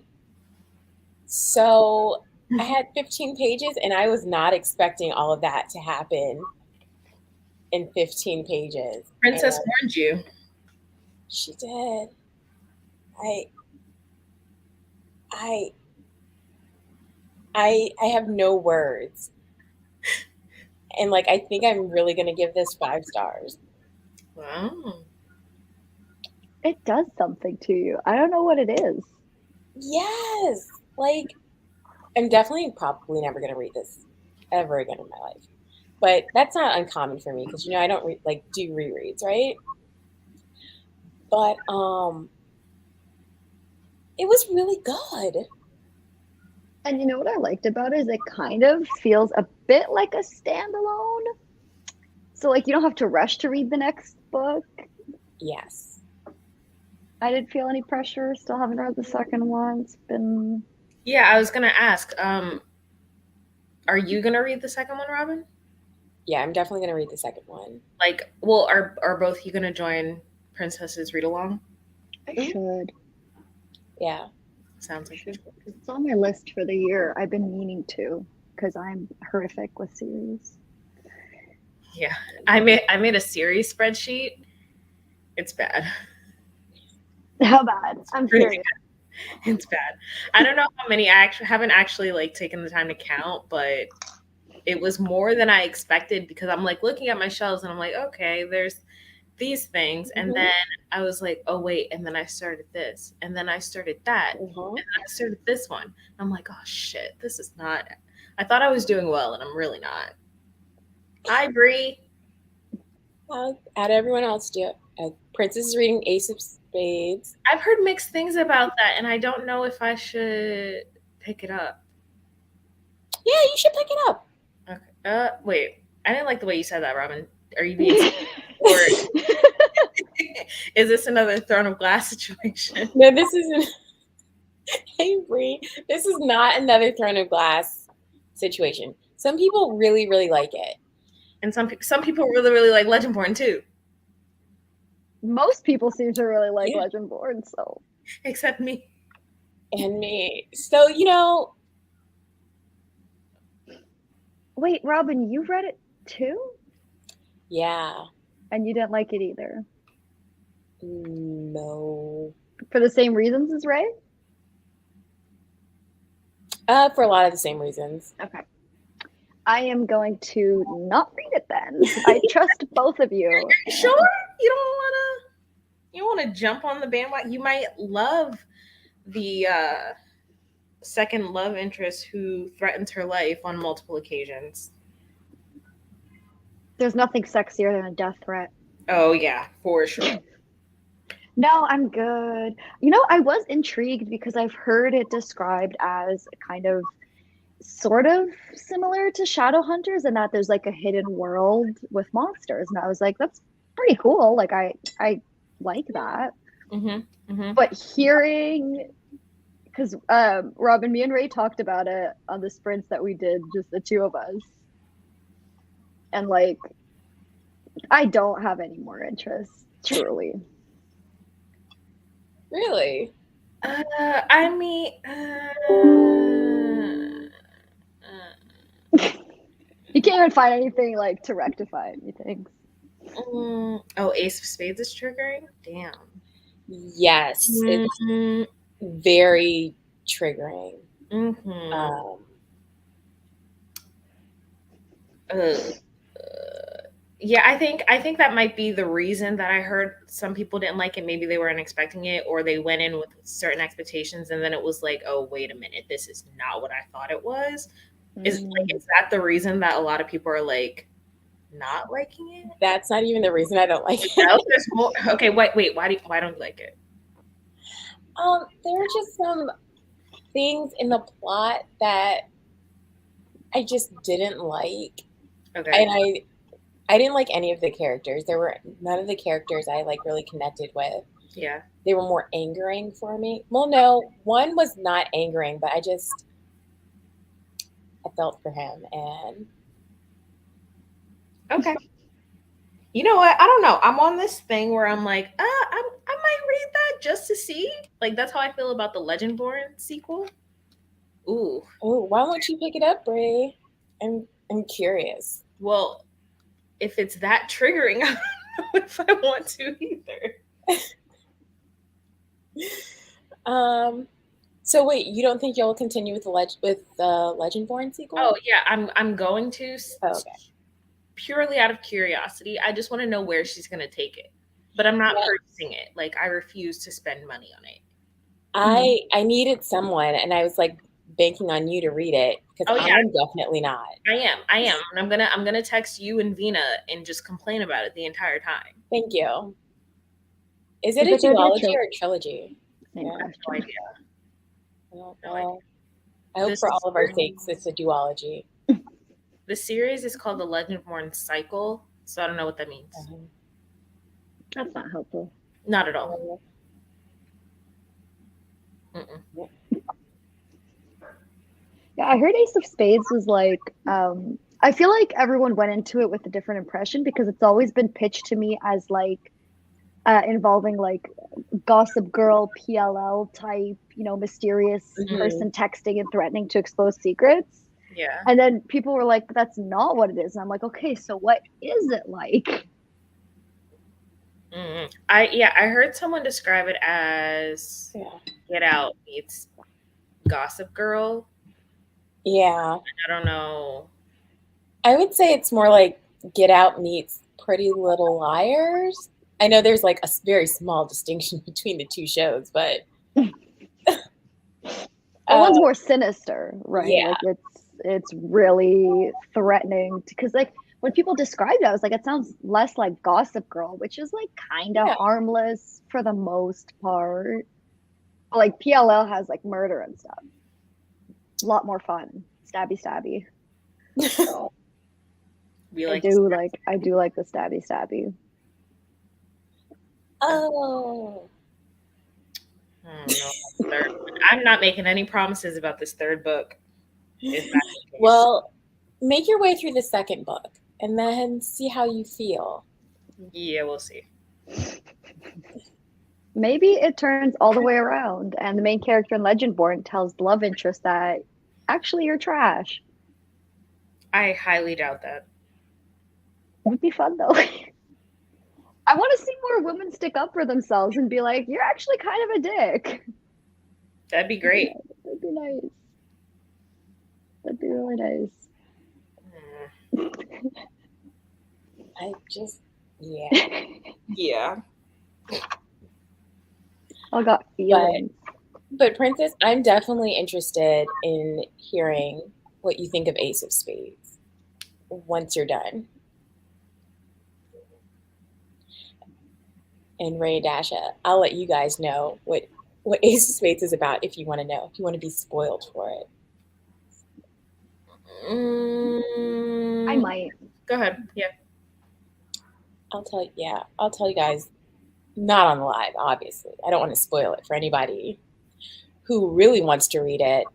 So I had 15 pages, and I was not expecting all of that to happen in 15 pages. Princess And warned you. she did. I have no words. And like I think I'm really gonna give this 5 stars. Wow. It does something to you. I don't know what it is. Yes. Like I'm definitely probably never gonna read this ever again in my life. But that's not uncommon for me because I don't do rereads, right? But it was really good. And you know what I liked about it is it kind of feels a bit like a standalone. So like you don't have to rush to read the next book. Yes. I didn't feel any pressure. Still haven't read the second one. It's been Yeah, I was gonna ask. Are you gonna read the second one, Robin? Yeah, I'm definitely gonna read the second one. Are both you gonna join Princess's read along? I should. Yeah. Sounds like it. It's on my list for the year. I've been meaning to because I'm horrific with series. Yeah, I made a series spreadsheet. It's bad. How bad? I'm Really curious. It's bad. I don't know how many. I haven't actually like taken the time to count, but it was more than I expected because I'm like looking at my shelves and I'm like, okay, there's these things, and then I was like, oh wait, and then I started this, and then I started that, and then I started this one. And I'm like, oh shit, this is not. I thought I was doing well, and I'm really not. I agree. Well, out of everyone else, Princess is reading Ace of Spades. I've heard mixed things about that, and I don't know if I should pick it up. Yeah, you should pick it up. Okay. Wait. I didn't like the way you said that, Robin. Are you being or is this another Throne of Glass situation? No, this isn't. Hey, Bree, this is not another Throne of Glass situation. Some people really, really like it, and some people really, really like Legendborn too. Most people seem to really like Legendborn, so except me and me. So Wait, Robin, you read it too? Yeah. And you didn't like it either? No. For the same reasons as Ray? For a lot of the same reasons. Okay. I am going to not read it then. I trust both of you. Sure? You don't want to jump on the bandwagon? You might love the second love interest who threatens her life on multiple occasions. There's nothing sexier than a death threat. Oh yeah, for sure. No, I'm good. You know, I was intrigued because I've heard it described as kind of sort of similar to Shadowhunters and that there's like a hidden world with monsters. And I was like, that's pretty cool. Like I like that. But hearing because Robin, me and Ray talked about it on the sprints that we did, just the two of us. And like I don't have any more interest, truly. Really? I mean, you can't even find anything like to rectify anything. Oh, Ace of Spades is triggering? Damn. Yes, it's very triggering. Yeah, I think that might be the reason that I heard some people didn't like it. Maybe they weren't expecting it, or they went in with certain expectations, and then it was like, oh, wait a minute, this is not what I thought it was. Is that the reason that a lot of people are like not liking it? That's not even the reason I don't like it. No, there's more. Okay, wait. Why don't you like it? There were just some things in the plot that I just didn't like. Okay. And I didn't like any of the characters. There were none of the characters I like really connected with. Yeah. They were more angering for me. Well, no, one was not angering, but I felt for him and okay. You know what? I don't know. I'm on this thing where I'm like, I might read that just to see. Like that's how I feel about the Legendborn sequel. Ooh. Oh, why won't you pick it up, Bray? I'm curious. Well, if it's that triggering, I don't know if I want to either. So wait, you don't think you'll continue with the Legendborn sequel? Oh yeah, I'm going to. Oh, okay. Purely out of curiosity, I just want to know where she's going to take it. But I'm not purchasing it. Like I refuse to spend money on it. I needed someone, and I was like banking on you to read it because I'm definitely not. I am, and I'm gonna text you and Vina and just complain about it the entire time. Thank you. Is it a duology or a trilogy? Yeah, no idea. Well, I hope for all of our sakes it's a duology. The series is called the Legendborn Cycle, so I don't know what that means. That's not helpful. Not at all. Yeah, I heard Ace of Spades was like, I feel like everyone went into it with a different impression because it's always been pitched to me as like involving like Gossip Girl, PLL type, mysterious person texting and threatening to expose secrets. Yeah. And then people were like, that's not what it is. And I'm like, okay, so what is it like? I heard someone describe it as Get Out meets Gossip Girl. Yeah. I don't know. I would say it's more like Get Out meets Pretty Little Liars. I know there's like a very small distinction between the two shows, but one's more sinister, right? Yeah. Like it's really threatening because like when people described it, I was like, it sounds less like Gossip Girl, which is like kind of harmless for the most part. But, like PLL has like murder and stuff. A lot more fun. Stabby. So, I do like the stabby. Oh. I'm not making any promises about this third book. Well, make your way through the second book and then see how you feel. Yeah, we'll see. Maybe it turns all the way around and the main character in Legendborn tells the love interest that actually you're trash. I highly doubt that. It would be fun though. I want to see more women stick up for themselves and be like, you're actually kind of a dick. That'd be great. That'd be nice. That'd be really nice. I just, yeah. I got feelings. But Princess, I'm definitely interested in hearing what you think of Ace of Spades once you're done. And Ray and Dasha, I'll let you guys know what Ace of Spades is about if you want to know, if you want to be spoiled for it. I might. Go ahead. Yeah. I'll tell you guys, not on the live, obviously. I don't want to spoil it for anybody who really wants to read it.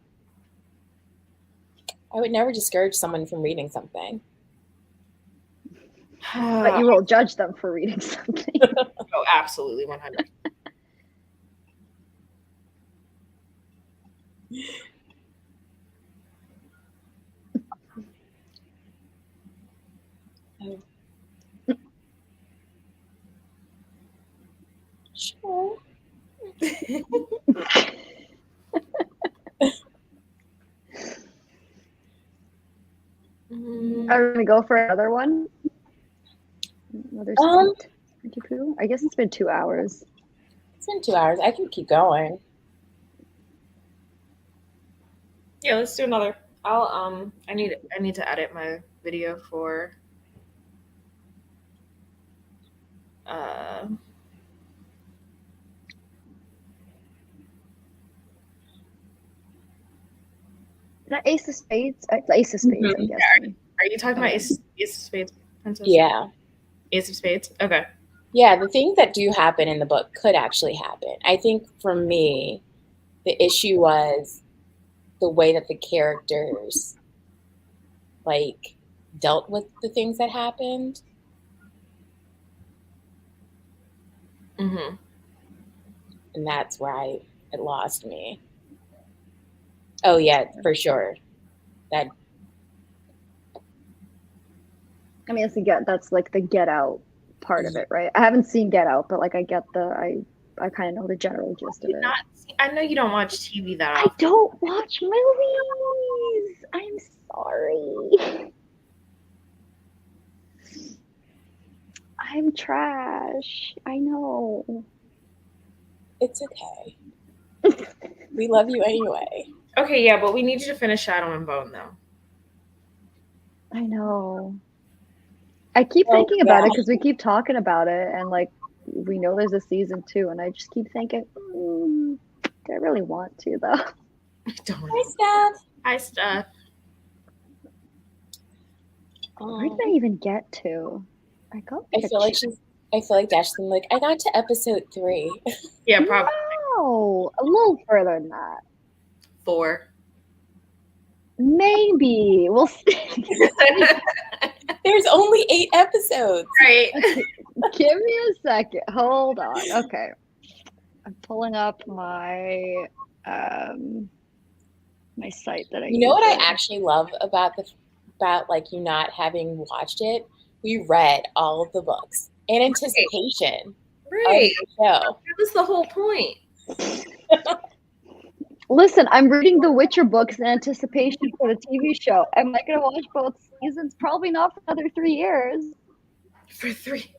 I would never discourage someone from reading something. But you will judge them for reading something. Oh, absolutely, 100. Sure. Are we gonna go for another one? Another script? I guess it's been 2 hours. It's been 2 hours. I can keep going. Yeah, let's do another. I need to edit my video for Is that Ace of Spades? Ace of Spades, I guess. Are you talking about Ace of Spades, Princess? Yeah. Ace of Spades? Okay. Yeah, the things that do happen in the book could actually happen. I think for me, the issue was the way that the characters like dealt with the things that happened. Mm-hmm. And that's where it lost me. Oh yeah, for sure. That I mean, that's like the Get Out part of it, right? I haven't seen Get Out, but like I get I kind of know the general gist of it. I know you don't watch TV that I often. don't watch movies. I'm sorry. I'm trash. I know. it's okay. We love you anyway. Okay, yeah, but we need you to finish Shadow and Bone, though. I know. I keep thinking about it because we keep talking about it, and like we know there's a season 2, and I just keep thinking, do I really want to though? Hi, Steph. Hi, Steph. Where did I even get to? I feel like Dasha's like, I got to episode 3. Yeah, probably. No, a little further than that. 4. Maybe. We'll see. There's only 8 episodes. Right. Okay, give me a second. Hold on. Okay. I'm pulling up my my site that I You know what I actually love about like you not having watched it? We read all of the books in anticipation of the show. That was the whole point. Listen, I'm reading the Witcher books in anticipation for the TV show. Am I going to watch both seasons? Probably not for another 3 years. For 3.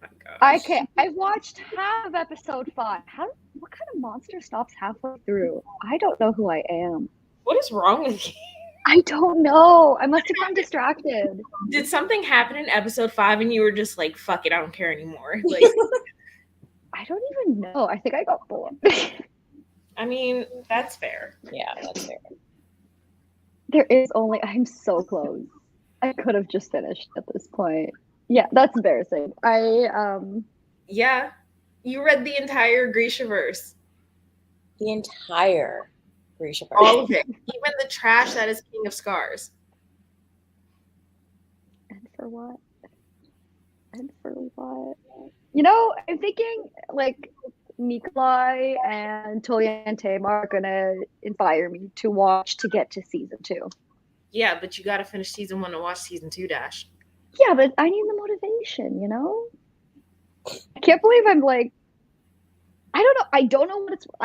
Oh my gosh. I've watched half of episode 5. What kind of monster stops halfway through? I don't know who I am. What is wrong with you? I don't know. I must have gotten distracted. Did something happen in episode 5 and you were just like, fuck it, I don't care anymore? Like, I don't even know. I think I got bored. I mean, that's fair. Yeah, that's fair. I'm so close. I could have just finished at this point. Yeah, that's embarrassing. Yeah. You read the entire Grishaverse. The entire Grishaverse. All of it. Even the trash that is King of Scars. And for what? You know, I'm thinking like Nikolai and Toya and Tamar are gonna inspire me to get to season 2. Yeah, but you gotta finish season 1 to watch season 2, Dash. Yeah, but I need the motivation, you know? I can't believe I'm like, I don't know. I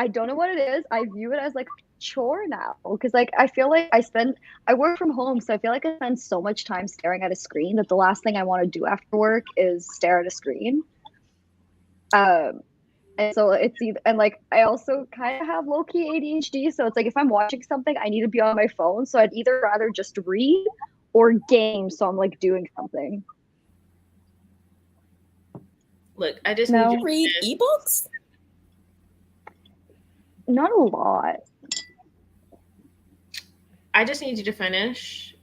don't know what it is. I view it as like a chore now because like I feel like I work from home, so I feel like I spend so much time staring at a screen that the last thing I want to do after work is stare at a screen. And so it's either, and like I also kind of have low key ADHD, so it's like if I'm watching something, I need to be on my phone. So I'd either rather just read or game, so I'm like doing something. Look, I just No. need you to Read finish. ebooks? Not a lot. I just need you to finish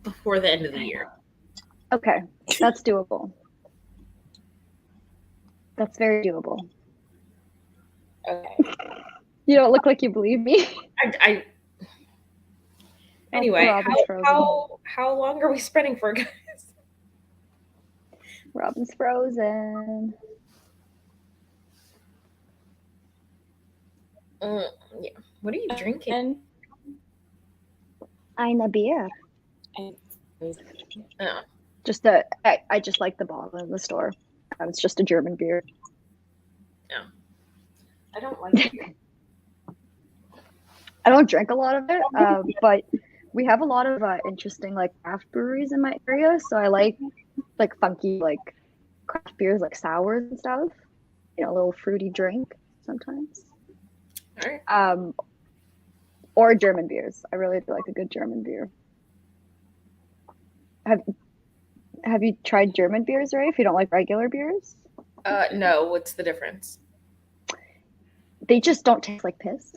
before the end of the year. Okay, that's doable. That's very doable. Okay. You don't look like you believe me. I anyway, Robin's frozen. how long are we spreading for, guys? Robin's frozen. Yeah. What are you drinking? And Eine Bier. Oh, Just I just like the bottle in the store. It's just a German beer. I don't like it. I don't drink a lot of it, but we have a lot of interesting like craft breweries in my area. So I like funky like craft beers, like sours and stuff. You know, a little fruity drink sometimes. All right. Or German beers. I really do like a good German beer. Have you tried German beers, Ray? If you don't like regular beers, No, what's the difference? they just don't taste like piss.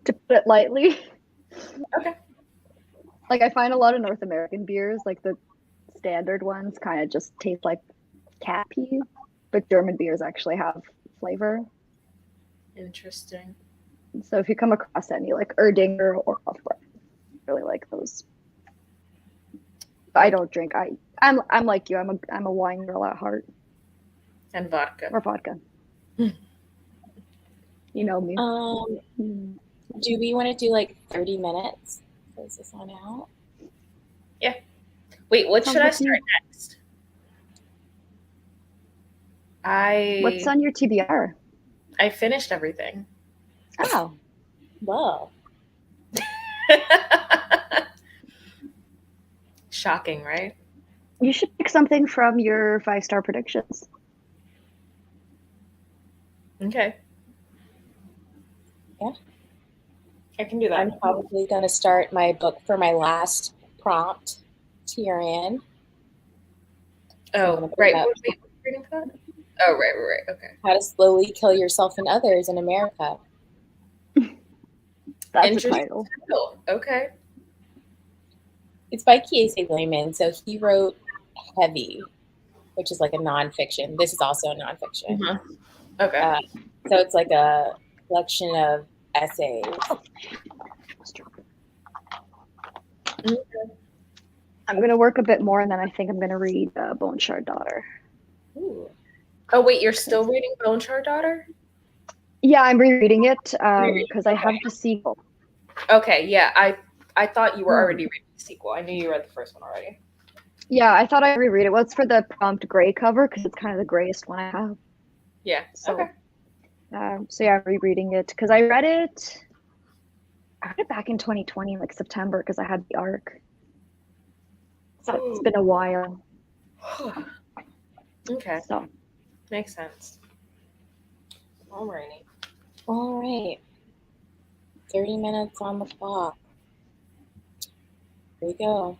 To put it lightly. Okay. Like I find a lot of North American beers, like the standard ones, kind of just taste like cat pee, but German beers actually have flavor. Interesting. So if you come across any like Erdinger or Hofbrau, really like those. But I don't drink. I'm like you. I'm a wine girl at heart. And vodka. Or vodka. You know me. do we want to do like 30 minutes? Is this on out? Yeah. Wait, what Sounds should I like you. start next? What's on your TBR? I finished everything. Oh, Well, Shocking, right? you should pick something from your 5-star predictions. Okay. Yeah. I can do that. I'm probably going to start my book for my last prompt, Tyrion. Oh, right. What were you reading for that? Oh, right. Okay. How to slowly kill yourself and others in America. That's a Interesting title. title. Okay. It's by Kiese Layman. So he wrote Heavy, which is like a nonfiction. This is also a nonfiction. Okay. So it's like a collection of essays. I'm going to work a bit more, and then I think I'm going to read Bone Shard Daughter. Ooh. Oh, wait, you're still reading Bone Shard Daughter? Yeah, I'm rereading it because I have the sequel. Okay, yeah. I thought you were already reading the sequel. I knew you read the first one already. Yeah, I thought I'd reread it. Well, it's for the prompt gray cover because it's kind of the grayest one I have. Yeah. So, okay. So yeah, I'm rereading it because I read it back in 2020, like September, because I had the arc. So it's been a while. Okay. So Makes sense. Alrighty. All right. 30 minutes on the clock. Here we go.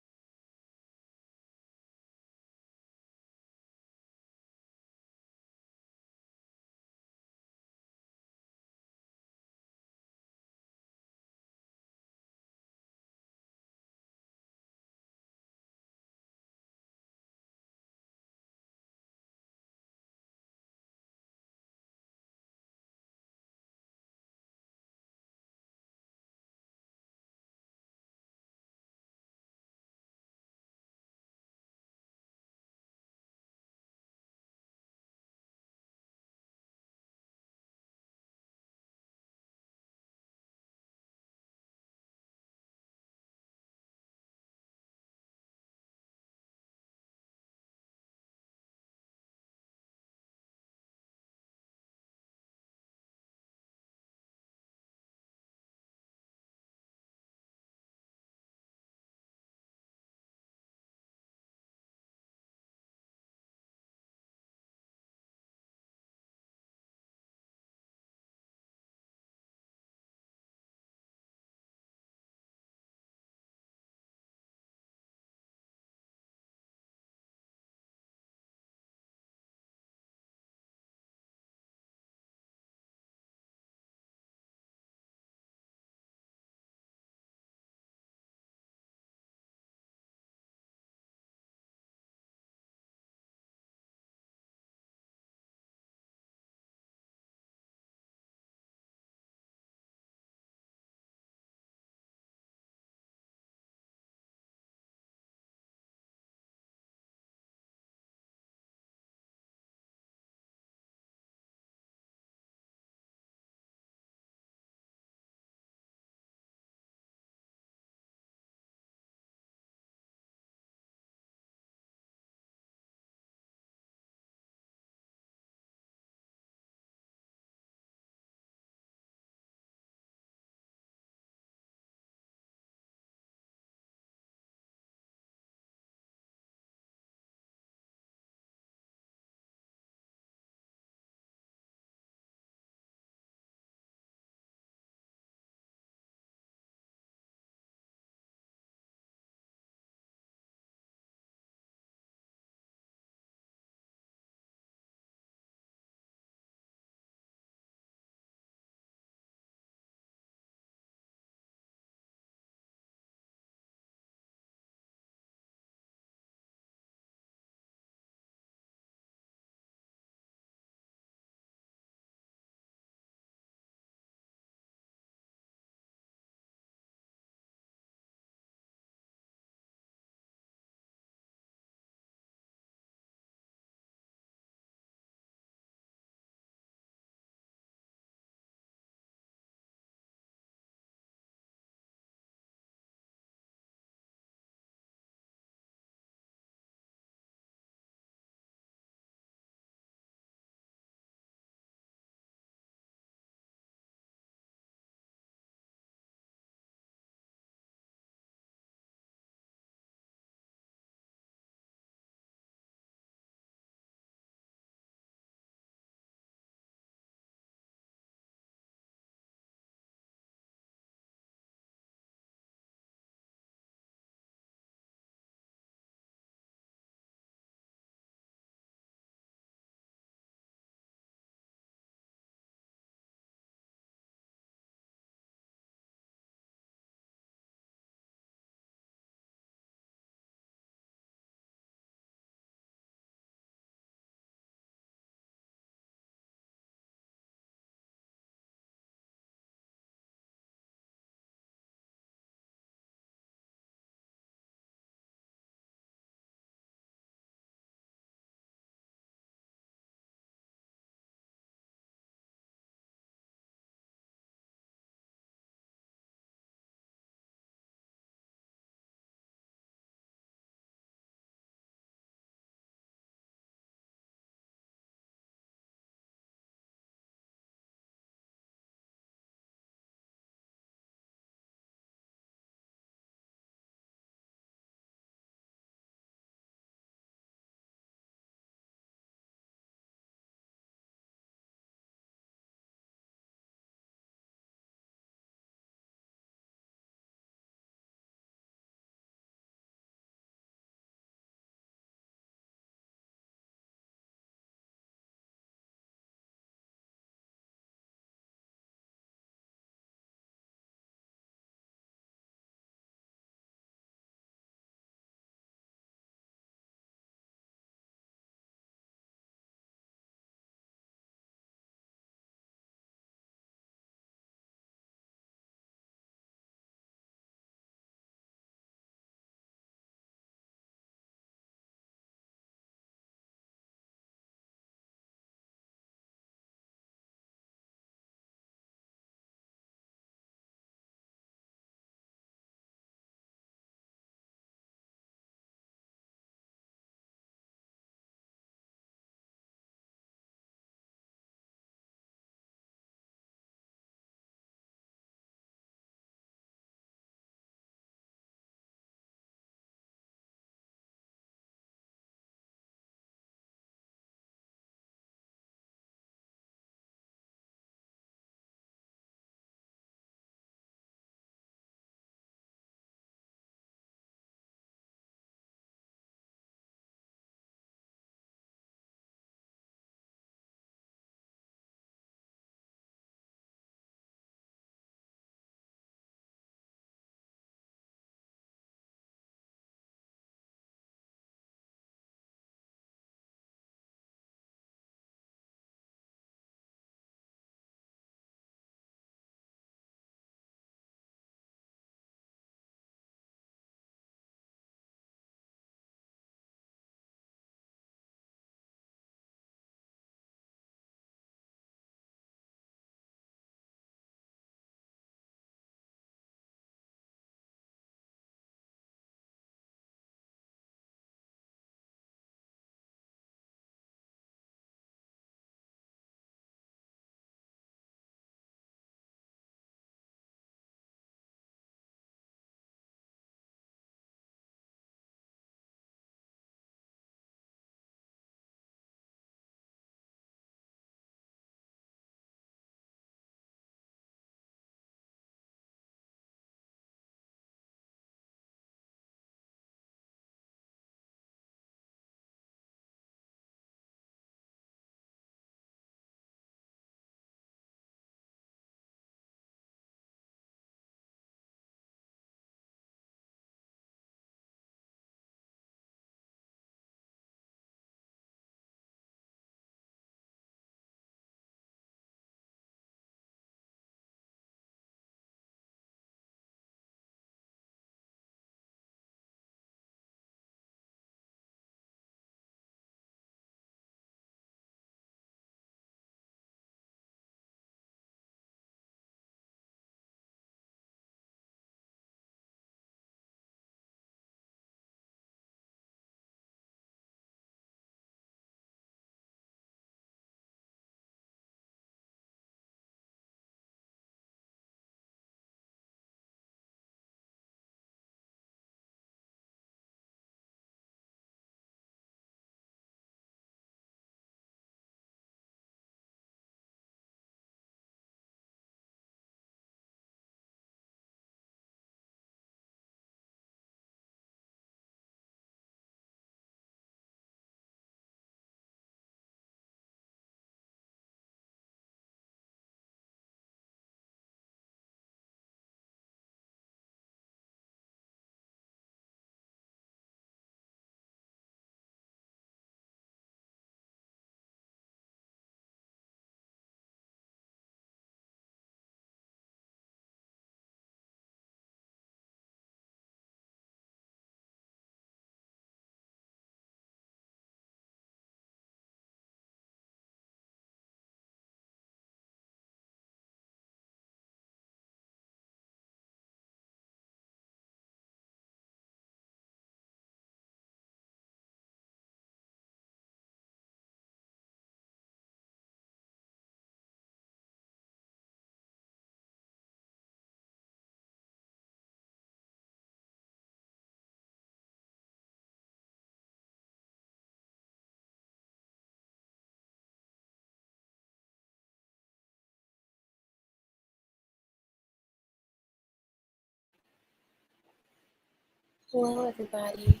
Hello, everybody.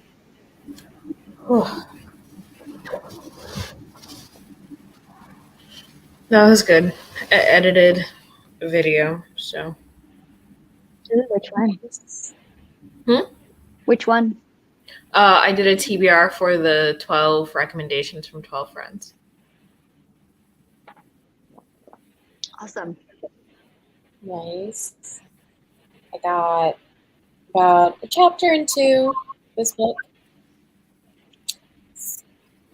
That was good. Edited video, so. Which one? Hmm? Which one? I did a TBR for the 12 recommendations from 12 friends. Awesome. Nice. I got about a chapter into this book.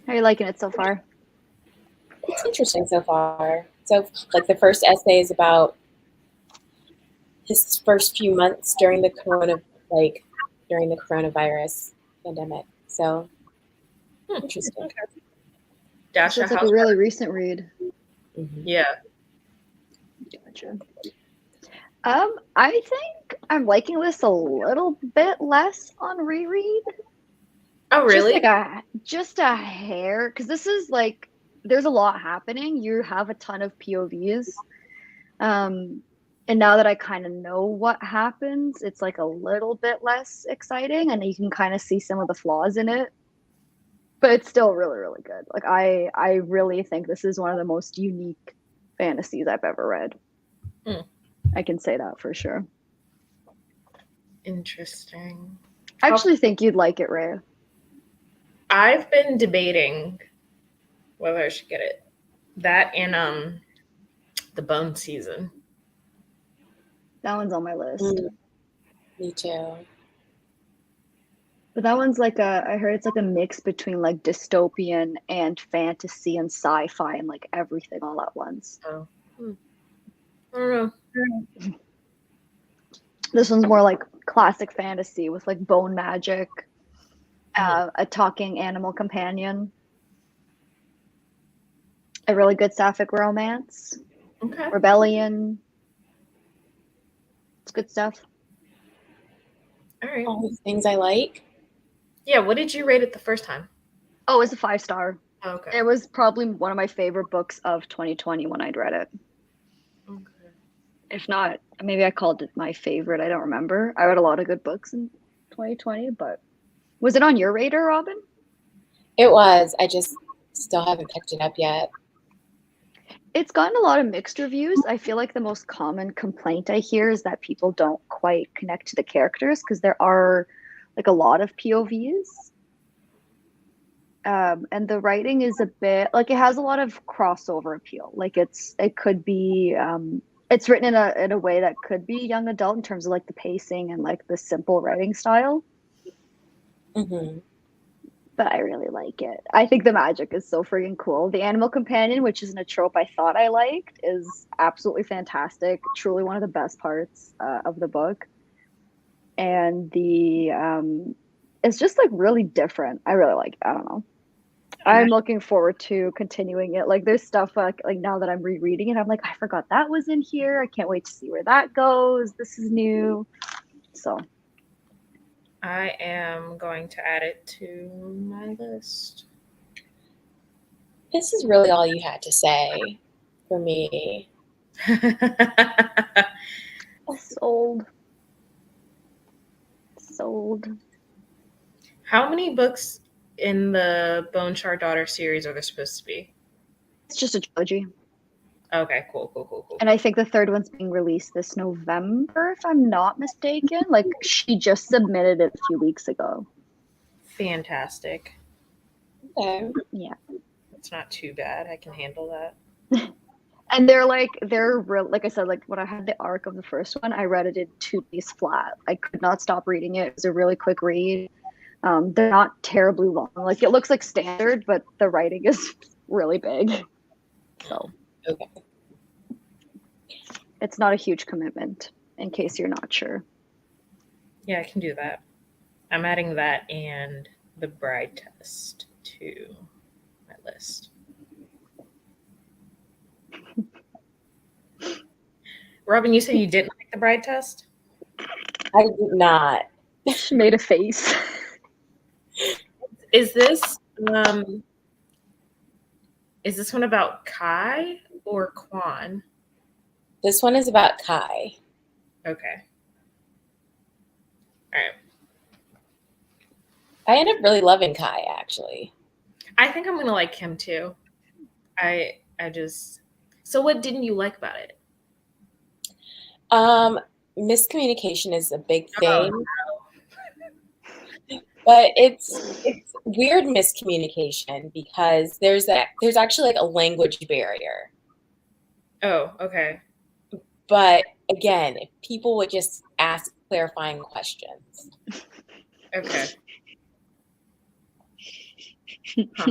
How are you liking it so far? It's interesting so far. So, like, the first essay is about his first few months during the coronavirus pandemic. So, interesting. Okay. So Dasha, it's like how's a really recent read. Yeah. Gotcha. I think I'm liking this a little bit less on reread. Oh, really? Just a hair, because this is like there's a lot happening. You have a ton of POVs. And now that I kind of know what happens, it's like a little bit less exciting, and you can kind of see some of the flaws in it. But it's still really, really good. Like I really think this is one of the most unique fantasies I've ever read. I can say that for sure. Interesting. I actually think you'd like it, Ray. I've been debating whether I should get it. That and the Bone Season. That one's on my list. Me too. But that one's like I heard it's like a mix between like dystopian and fantasy and sci-fi and like everything all at once. Oh. I don't know. This one's more like classic fantasy with like bone magic, a talking animal companion, a really good sapphic romance, Okay. rebellion. It's good stuff. All right. All the things I like. Yeah, what did you rate it the first time? Oh, it's a 5-star. Oh, okay. It was probably one of my favorite books of 2020 when I'd read it. Okay. If not, maybe I called it my favorite. I don't remember. I read a lot of good books in 2020, but was it on your radar, Robin? It was. I just still haven't picked it up yet. It's gotten a lot of mixed reviews. I feel like the most common complaint I hear is that people don't quite connect to the characters because there are like a lot of POVs. And the writing is a bit like it has a lot of crossover appeal. Like it could be it's written in a way that could be young adult in terms of like the pacing and like the simple writing style. Mm-hmm. But I really like it. I think the magic is so freaking cool. The animal companion, which isn't a trope I thought I liked, is absolutely fantastic. Truly one of the best parts of the book. And it's just like really different. I really like it. I don't know. I'm looking forward to continuing it. Like there's stuff like now that I'm rereading it, I'm like, I forgot that was in here. I can't wait to see where that goes. This is new. So I am going to add it to my list. This is really all you had to say for me. sold. Sold. How many books in the Bone Shard Daughter series are there supposed to be? It's just a trilogy. Okay, cool. And I think the third one's being released this November, if I'm not mistaken. Like she just submitted it a few weeks ago. Fantastic. Okay. Yeah. It's not too bad. I can handle that. And they're real, like I said, like when I had the arc of the first one, I read it in 2 days flat. I could not stop reading it. It was a really quick read. They're not terribly long. Like it looks like standard, but the writing is really big. So Okay. It's not a huge commitment, in case you're not sure. Yeah, I can do that. I'm adding that and The Bride Test to my list. Robin, you said you didn't like The Bride Test? I did not. She made a face. Is this one about Kai or Quan? This one is about Kai. Okay. All right. I end up really loving Kai, actually. I think I'm gonna like him too. I just. So what didn't you like about it? Miscommunication is a big Oh, thing, but it's weird miscommunication because there's actually like a language barrier. oh, okay. But again, if people would just ask clarifying questions. Okay. Huh.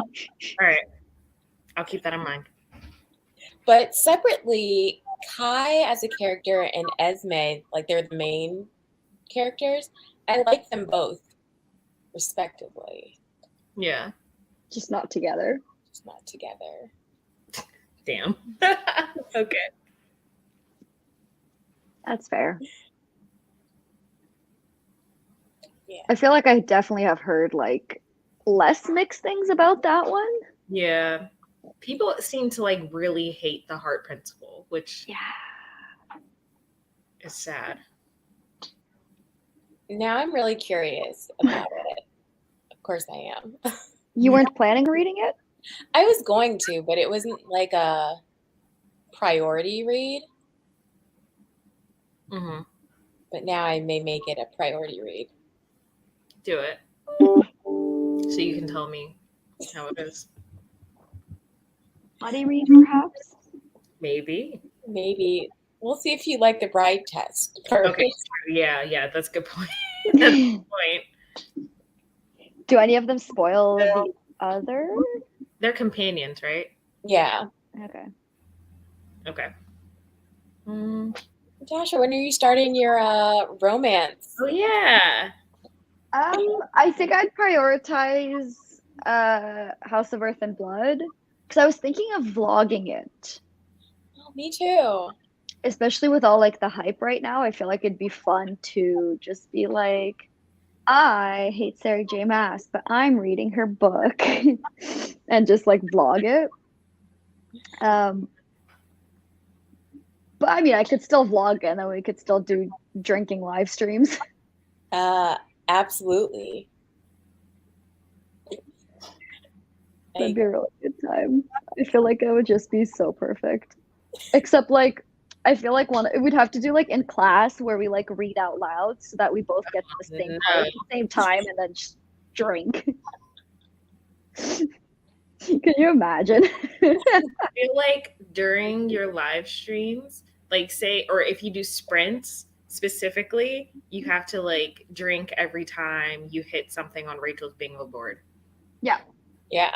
All right. I'll keep that in mind. But separately, Kai as a character and Esme, like they're the main characters, I like them both respectively, Yeah. Just not together. just not together. Damn. Okay. That's fair. Yeah. I feel like I definitely have heard like less mixed things about that one. Yeah. People seem to like really hate the heart principle, which Yeah. is sad. Now I'm really curious about it. Of course I am. You weren't planning on reading it? I was going to, but it wasn't like a priority read. Mm-hmm. But now I may make it a priority read. Do it. So you can tell me how it is. Buddy read, perhaps? Maybe. Maybe we'll see if you like the bride test first. Okay. Yeah, that's a good point. That's a good point. Do any of them spoil the other? They're companions, right? Yeah. Okay. Okay. Joshua, when are you starting your romance? Oh yeah. I think I'd prioritize House of Earth and Blood because I was thinking of vlogging it, Oh, me too. especially with all like the hype right now. I feel like it'd be fun to just be like, I hate Sarah J. Maas, but I'm reading her book, and just like vlog it. But I mean, I could still vlog it, and then we could still do drinking live streams. Absolutely. That'd be a really good time. I feel like it would just be so perfect. Except like I feel like we'd have to do like in class where we like read out loud so that we both get to the same part at the same time and then just drink. Can you imagine? I feel like during your live streams, like say, or if you do sprints specifically, you have to like drink every time you hit something on Rachel's bingo board. Yeah. Yeah.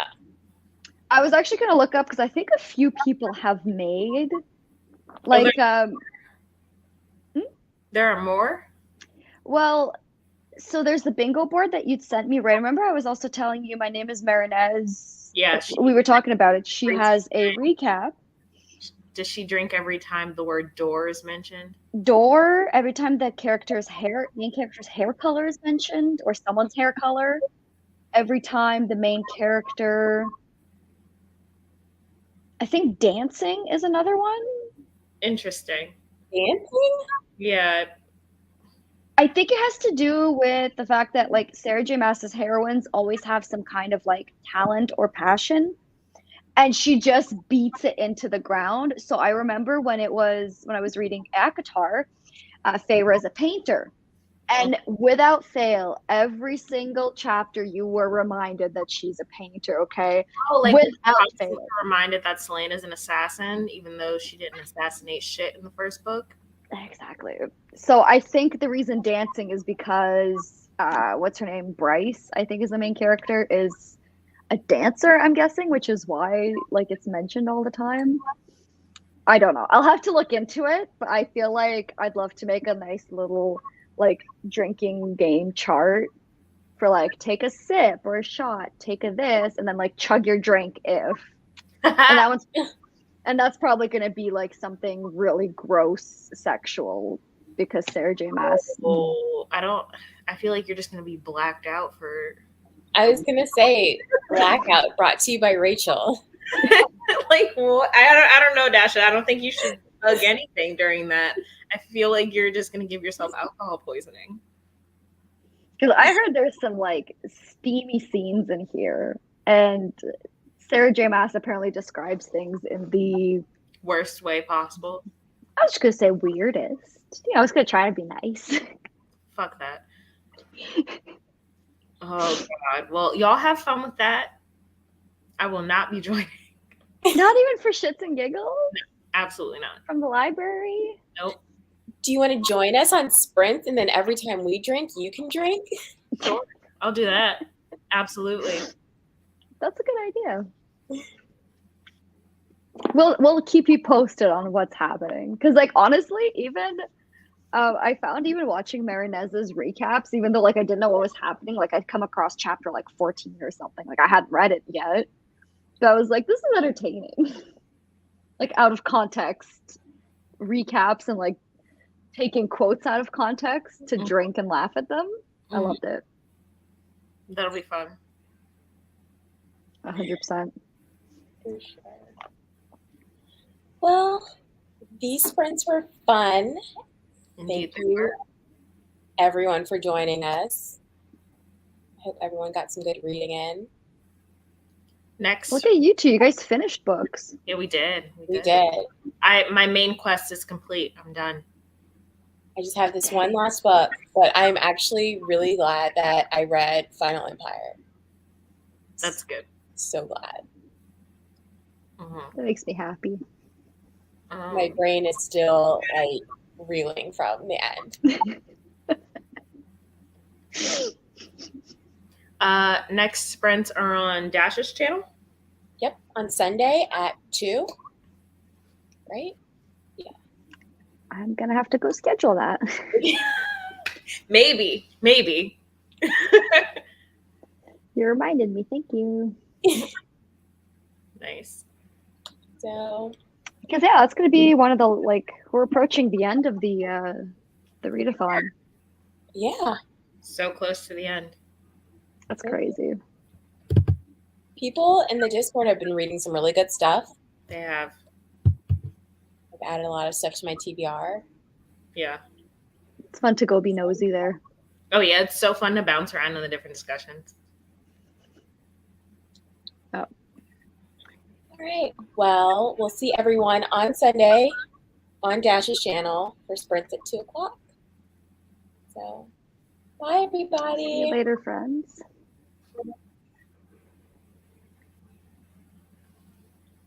I was actually gonna look up because I think a few people have made like There are more? well, so there's the bingo board that you'd sent me, right? Remember I was also telling you my name is Marinez. Yeah. We were talking about it. She has a recap. Does she drink every time the word door is mentioned? Door, every time the main character's hair color is mentioned, or someone's hair color. Every time the main character, I think dancing is another one. Interesting. Dancing? Yeah. I think it has to do with the fact that like Sarah J. Maas's heroines always have some kind of like talent or passion, and she just beats it into the ground. So I remember when I was reading ACOTAR, Feyre is a painter. And without fail, every single chapter you were reminded that she's a painter, okay? Oh, like without fail. reminded that Selene is an assassin, even though she didn't assassinate shit in the first book. Exactly. So I think the reason dancing is because what's her name? Bryce, I think is the main character, is a dancer, I'm guessing, which is why like it's mentioned all the time. I don't know. I'll have to look into it, but I feel like I'd love to make a nice little like drinking game chart for like take a sip or a shot, take a this, and then like chug your drink if. And that's probably gonna be like something really gross sexual because Sarah J. Maas. Oh, I feel like you're just gonna be blacked out for. I was gonna say blackout brought to you by Rachel. Like what? I don't know, Dasha. I don't think you should hug anything during that. I feel like you're just gonna give yourself alcohol poisoning. Because I heard there's some like steamy scenes in here, and Sarah J. Maas apparently describes things in the, Worst way possible. I was just gonna say weirdest. I was gonna try to be nice. Fuck that. Oh God. Well, y'all have fun with that. I will not be joining. Not even for shits and giggles Absolutely not. from the library. Nope. Do you want to join us on Sprint, and then every time we drink, you can drink? Sure. I'll do that. Absolutely. That's a good idea. We'll keep you posted on what's happening. Because like honestly, even I found even watching Marinez's recaps, even though like I didn't know what was happening, like I'd come across chapter like 14 or something. Like I hadn't read it yet. But I was like, this is entertaining. Like out of context recaps and like taking quotes out of context to drink and laugh at them. I loved it. That'll be fun. 100%. For sure. Well, these sprints were fun. Indeed. Thank you, everyone, for joining us. I hope everyone got some good reading in. Next. Look at you two. You guys finished books. Yeah, we did. We did. My main quest is complete. I'm done. I just have this one last book, but I'm actually really glad that I read Final Empire. That's good. So glad. That makes me happy. My brain is still like reeling from the end. Next sprints are on Dash's channel. Yep, on Sunday at 2. Right? I'm gonna have to go schedule that. Maybe. You reminded me. Thank you. Nice. So Because yeah, that's gonna be one of the like we're approaching the end of the readathon. yeah, So close to the end. That's crazy. people in the Discord have been reading some really good stuff. They have. I've added a lot of stuff to my TBR. Yeah. It's fun to go be nosy there. Oh yeah, it's so fun to bounce around in the different discussions. Oh. All right. Well, we'll see everyone on Sunday on Dash's channel for sprints at 2:00. So, bye everybody. See you later, friends.